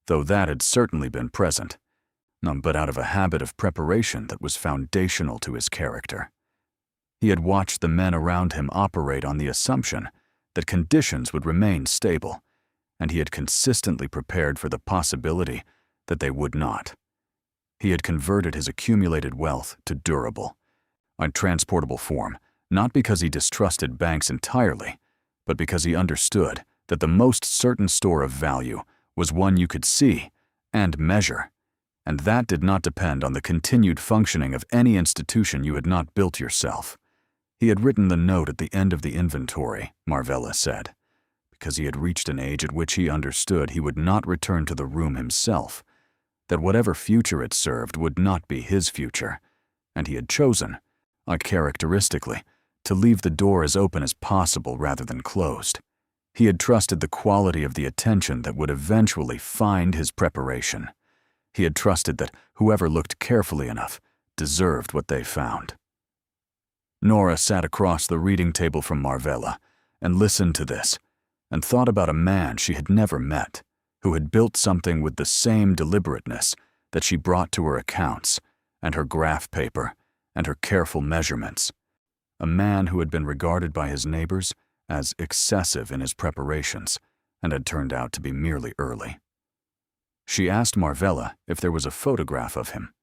though that had certainly been present, but out of a habit of preparation that was foundational to his character. He had watched the men around him operate on the assumption that conditions would remain stable, and he had consistently prepared for the possibility that they would not. He had converted his accumulated wealth to durable, a transportable form, not because he distrusted banks entirely, but because he understood that the most certain store of value was one you could see and measure, and that did not depend on the continued functioning of any institution you had not built yourself. He had written the note at the end of the inventory, Marvella said, because he had reached an age at which he understood he would not return to the room himself, that whatever future it served would not be his future, and he had chosen, uncharacteristically, to leave the door as open as possible rather than closed. He had trusted the quality of the attention that would eventually find his preparation. He had trusted that whoever looked carefully enough deserved what they found. Norah sat across the reading table from Marvella and listened to this, and thought about a man she had never met, who had built something with the same deliberateness that she brought to her accounts and her graph paper and her careful measurements, a man who had been regarded by his neighbors as excessive in his preparations and had turned out to be merely early. She asked Marvella if there was a photograph of him.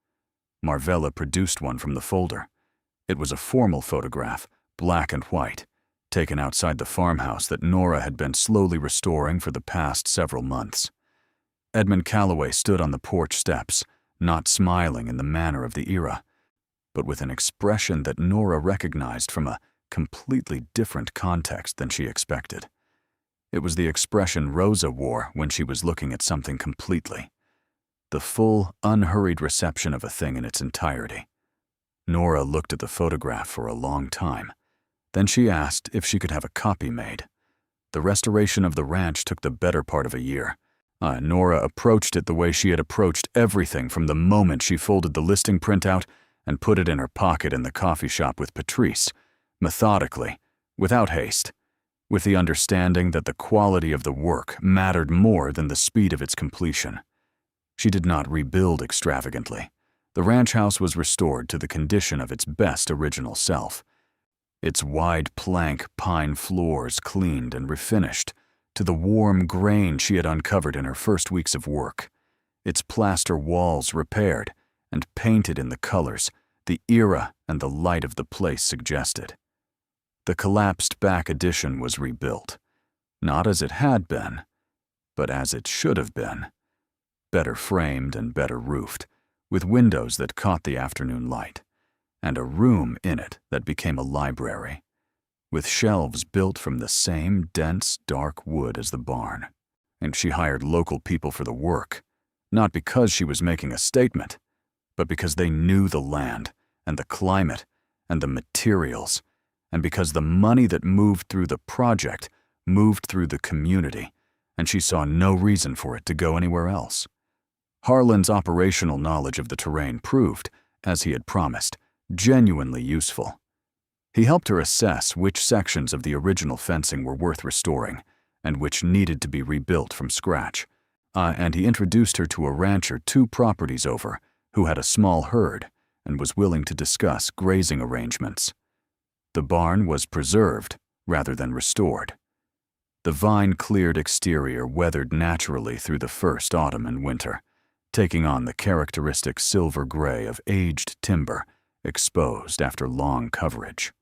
Marvella produced one from the folder. It was a formal photograph, black and white, taken outside the farmhouse that Norah had been slowly restoring for the past several months. Edmund Calloway stood on the porch steps, not smiling in the manner of the era, but with an expression that Norah recognized from a completely different context than she expected. It was the expression Rosa wore when she was looking at something completely. The full, unhurried reception of a thing in its entirety. Norah looked at the photograph for a long time. Then she asked if she could have a copy made. The restoration of the ranch took the better part of a year. Norah approached it the way she had approached everything from the moment she folded the listing printout and put it in her pocket in the coffee shop with Patrice, methodically, without haste, with the understanding that the quality of the work mattered more than the speed of its completion. She did not rebuild extravagantly. The ranch house was restored to the condition of its best original self. Its wide plank pine floors cleaned and refinished to the warm grain she had uncovered in her first weeks of work, its plaster walls repaired and painted in the colors the era and the light of the place suggested. The collapsed back addition was rebuilt, not as it had been, but as it should have been, better framed and better roofed, with windows that caught the afternoon light, and a room in it that became a library, with shelves built from the same dense, dark wood as the barn. And she hired local people for the work, not because she was making a statement, but because they knew the land and the climate and the materials, and because the money that moved through the project moved through the community, and she saw no reason for it to go anywhere else. Harlan's operational knowledge of the terrain proved, as he had promised, genuinely useful. He helped her assess which sections of the original fencing were worth restoring and which needed to be rebuilt from scratch, and he introduced her to a rancher 2 properties over who had a small herd and was willing to discuss grazing arrangements. The barn was preserved rather than restored. The vine-cleared exterior weathered naturally through the first autumn and winter, taking on the characteristic silver gray of aged timber exposed after long coverage.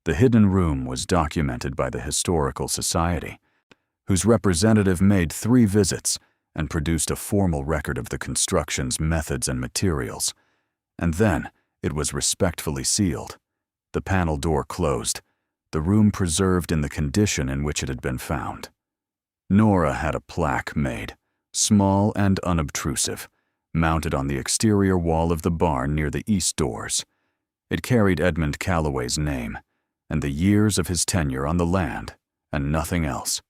The hidden room was documented by the Historical Society, whose representative made 3 visits and produced a formal record of the construction's methods and materials, and then it was respectfully sealed, the panel door closed, the room preserved in the condition in which it had been found. Norah had a plaque made, small and unobtrusive, mounted on the exterior wall of the barn near the east doors. It carried Edmund Calloway's name and the years of his tenure on the land, and nothing else.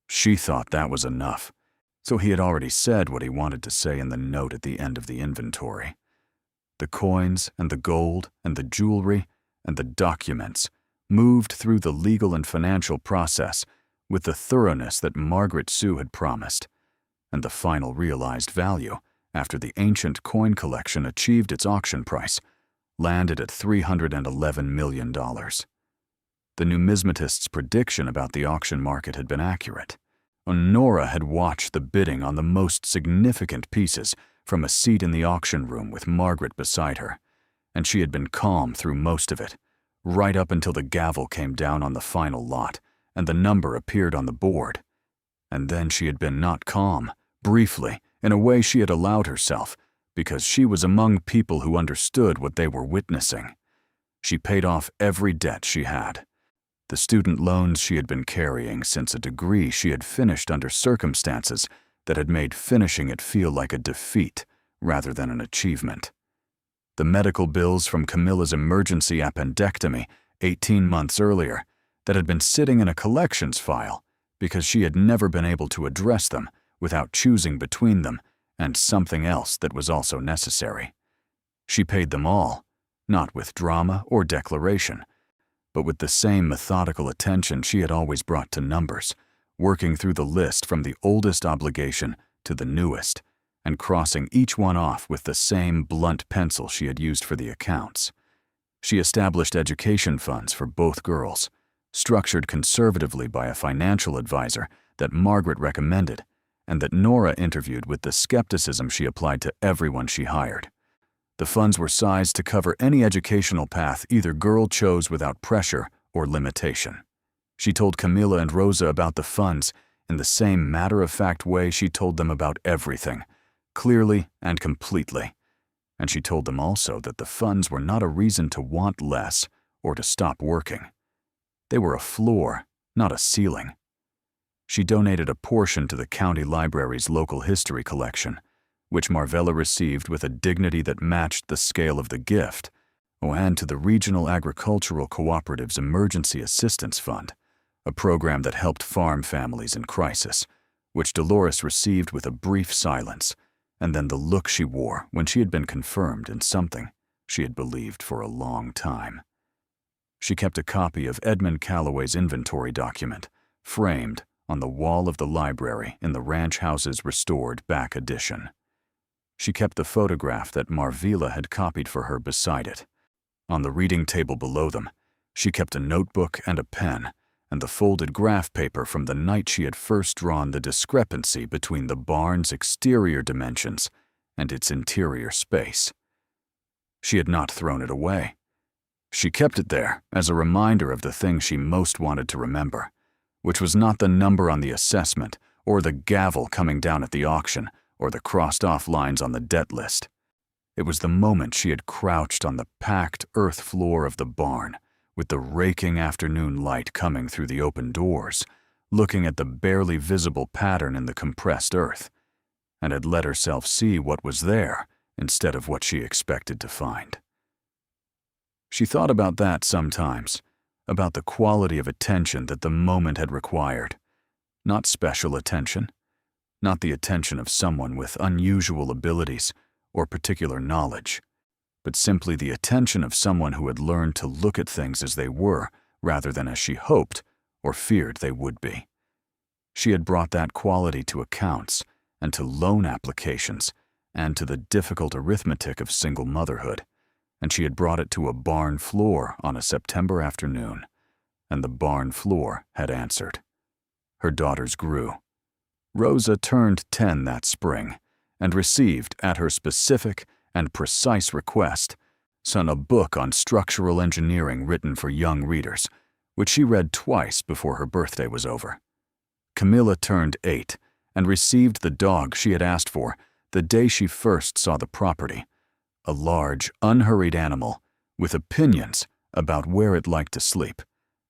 She thought that was enough, so he had already said what he wanted to say in the note at the end of the inventory. The coins and the gold and the jewelry and the documents moved through the legal and financial process with the thoroughness that Margaret Sue had promised, and the final realized value, after the ancient coin collection achieved its auction price, landed at $311 million. The numismatist's prediction about the auction market had been accurate. Nora had watched the bidding on the most significant pieces from a seat in the auction room with Margaret beside her, and she had been calm through most of it, right up until the gavel came down on the final lot and the number appeared on the board. And then she had been not calm, briefly, in a way she had allowed herself, because she was among people who understood what they were witnessing. She paid off every debt she had. The student loans she had been carrying since a degree she had finished under circumstances that had made finishing it feel like a defeat rather than an achievement. The medical bills from Camilla's emergency appendectomy 18 months earlier that had been sitting in a collections file because she had never been able to address them without choosing between them and something else that was also necessary. She paid them all, not with drama or declaration, but with the same methodical attention she had always brought to numbers, working through the list from the oldest obligation to the newest, and crossing each one off with the same blunt pencil she had used for the accounts. She established education funds for both girls, structured conservatively by a financial advisor that Margaret recommended and that Nora interviewed with the skepticism she applied to everyone she hired. The funds were sized to cover any educational path either girl chose without pressure or limitation. She told Camilla and Rosa about the funds in the same matter-of-fact way she told them about everything, clearly and completely. And she told them also that the funds were not a reason to want less or to stop working. They were a floor, not a ceiling. She donated a portion to the county library's local history collection, which Marvella received with a dignity that matched the scale of the gift, and to the Regional Agricultural Cooperative's Emergency Assistance Fund, a program that helped farm families in crisis, which Dolores received with a brief silence, and then the look she wore when she had been confirmed in something she had believed for a long time. She kept a copy of Edmund Calloway's inventory document, framed on the wall of the library in the ranch house's restored back addition. She kept the photograph that Marvella had copied for her beside it. On the reading table below them, she kept a notebook and a pen, and the folded graph paper from the night she had first drawn the discrepancy between the barn's exterior dimensions and its interior space. She had not thrown it away. She kept it there as a reminder of the thing she most wanted to remember, which was not the number on the assessment or the gavel coming down at the auction or the crossed-off lines on the debt list. It was the moment she had crouched on the packed earth floor of the barn, with the raking afternoon light coming through the open doors, looking at the barely visible pattern in the compressed earth, and had let herself see what was there instead of what she expected to find. She thought about that sometimes, about the quality of attention that the moment had required. Not special attention, not the attention of someone with unusual abilities or particular knowledge, but simply the attention of someone who had learned to look at things as they were rather than as she hoped or feared they would be. She had brought that quality to accounts and to loan applications and to the difficult arithmetic of single motherhood, and she had brought it to a barn floor on a September afternoon, and the barn floor had answered. Her daughters grew. Rosa turned 10 that spring and received, at her specific and precise request, a book on structural engineering written for young readers, which she read twice before her birthday was over. Camilla turned 8 and received the dog she had asked for the day she first saw the property, a large, unhurried animal with opinions about where it liked to sleep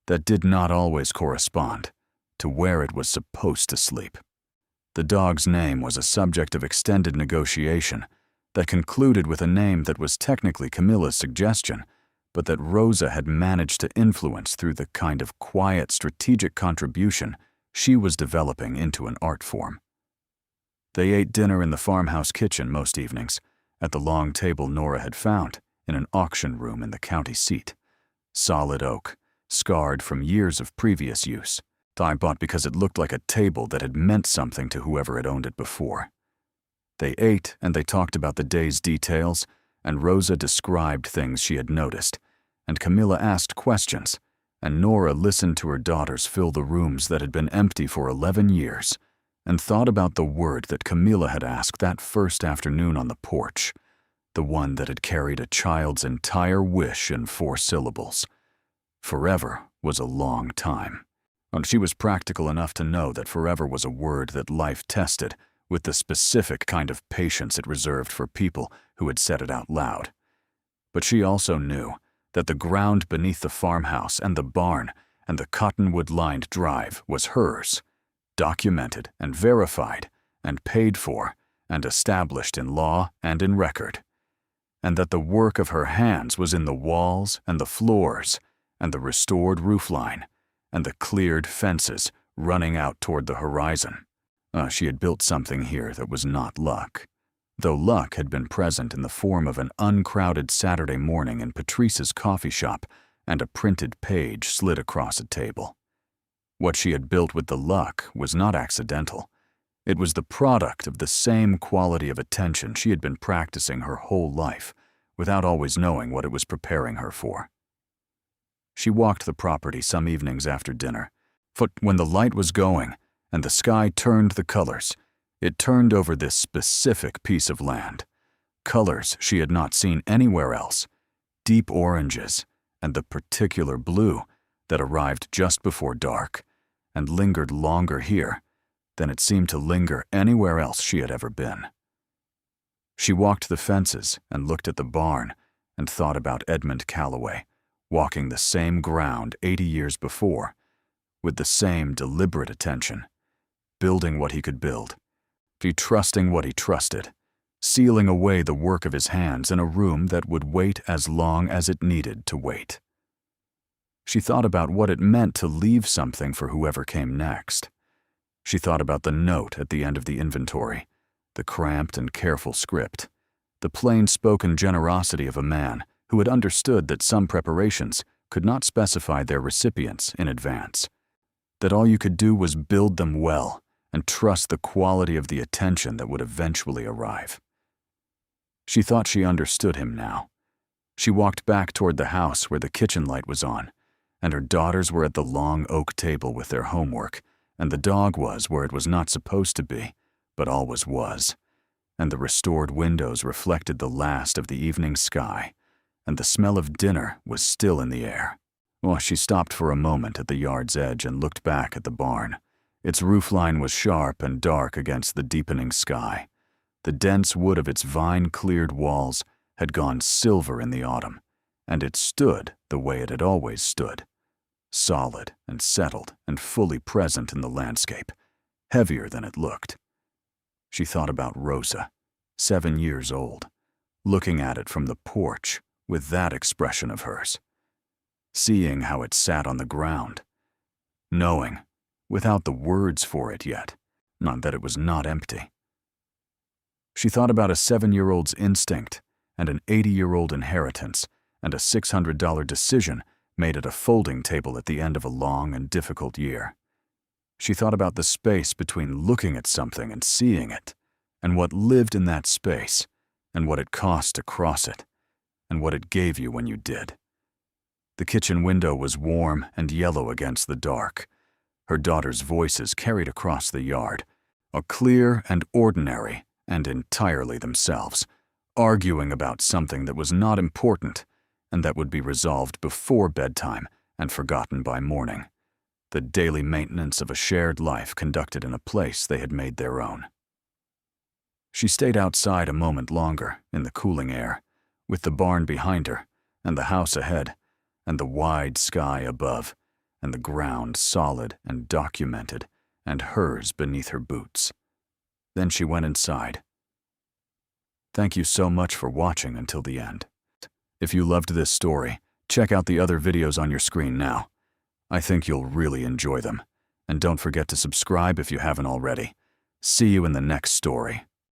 that did not always correspond to where it was supposed to sleep. The dog's name was a subject of extended negotiation that concluded with a name that was technically Camilla's suggestion, but that Rosa had managed to influence through the kind of quiet, strategic contribution she was developing into an art form. They ate dinner in the farmhouse kitchen most evenings, at the long table Nora had found in an auction room in the county seat, Solid oak, scarred from years of previous use. I bought because it looked like a table that had meant something to whoever had owned it before. They ate and they talked about the day's details, and Rosa described things she had noticed, and Camilla asked questions, and Nora listened to her daughters fill the rooms that had been empty for 11 years, and thought about the word that Camilla had asked that first afternoon on the porch, the one that had carried a child's entire wish in 4 syllables. Forever was a long time. And she was practical enough to know that forever was a word that life tested with the specific kind of patience it reserved for people who had said it out loud. But she also knew that the ground beneath the farmhouse and the barn and the cottonwood-lined drive was hers, documented and verified and paid for and established in law and in record, and that the work of her hands was in the walls and the floors and the restored roofline and the cleared fences running out toward the horizon. She had built something here that was not luck, though luck had been present in the form of an uncrowded Saturday morning in Patrice's coffee shop and a printed page slid across a table. What she had built with the luck was not accidental. It was the product of the same quality of attention she had been practicing her whole life, without always knowing what it was preparing her for. She walked the property some evenings after dinner, but when the light was going and the sky turned the colors, it turned over this specific piece of land, colors she had not seen anywhere else, deep oranges and the particular blue that arrived just before dark and lingered longer here than it seemed to linger anywhere else she had ever been. She walked the fences and looked at the barn and thought about Edmund Calloway, walking the same ground 80 years before, with the same deliberate attention, building what he could build, trusting what he trusted, sealing away the work of his hands in a room that would wait as long as it needed to wait. She thought about what it meant to leave something for whoever came next. She thought about the note at the end of the inventory, the cramped and careful script, the plain-spoken generosity of a man who had understood that some preparations could not specify their recipients in advance, that all you could do was build them well and trust the quality of the attention that would eventually arrive. She thought she understood him now. She walked back toward the house where the kitchen light was on, and her daughters were at the long oak table with their homework, and the dog was where it was not supposed to be, but always was, and the restored windows reflected the last of the evening sky, and the smell of dinner was still in the air. She stopped for a moment at the yard's edge and looked back at the barn. Its roofline was sharp and dark against the deepening sky. The dense wood of its vine-cleared walls had gone silver in the autumn, and it stood the way it had always stood, solid and settled and fully present in the landscape, heavier than it looked. She thought about Rosa, 7 years old, looking at it from the porch with that expression of hers, seeing how it sat on the ground, knowing, without the words for it yet, not that it was not empty. She thought about a 7-year-old's instinct and an 80-year-old inheritance and a $600 decision made at a folding table at the end of a long and difficult year. She thought about the space between looking at something and seeing it, and what lived in that space, and what it cost to cross it, and what it gave you when you did. The kitchen window was warm and yellow against the dark. Her daughters' voices carried across the yard, a clear and ordinary and entirely themselves, arguing about something that was not important and that would be resolved before bedtime and forgotten by morning, the daily maintenance of a shared life conducted in a place they had made their own. She stayed outside a moment longer in the cooling air, with the barn behind her and the house ahead and the wide sky above and the ground solid and documented and hers beneath her boots. Then she went inside. Thank you so much for watching until the end. If you loved this story, check out the other videos on your screen now. I think you'll really enjoy them. And don't forget to subscribe if you haven't already. See you in the next story.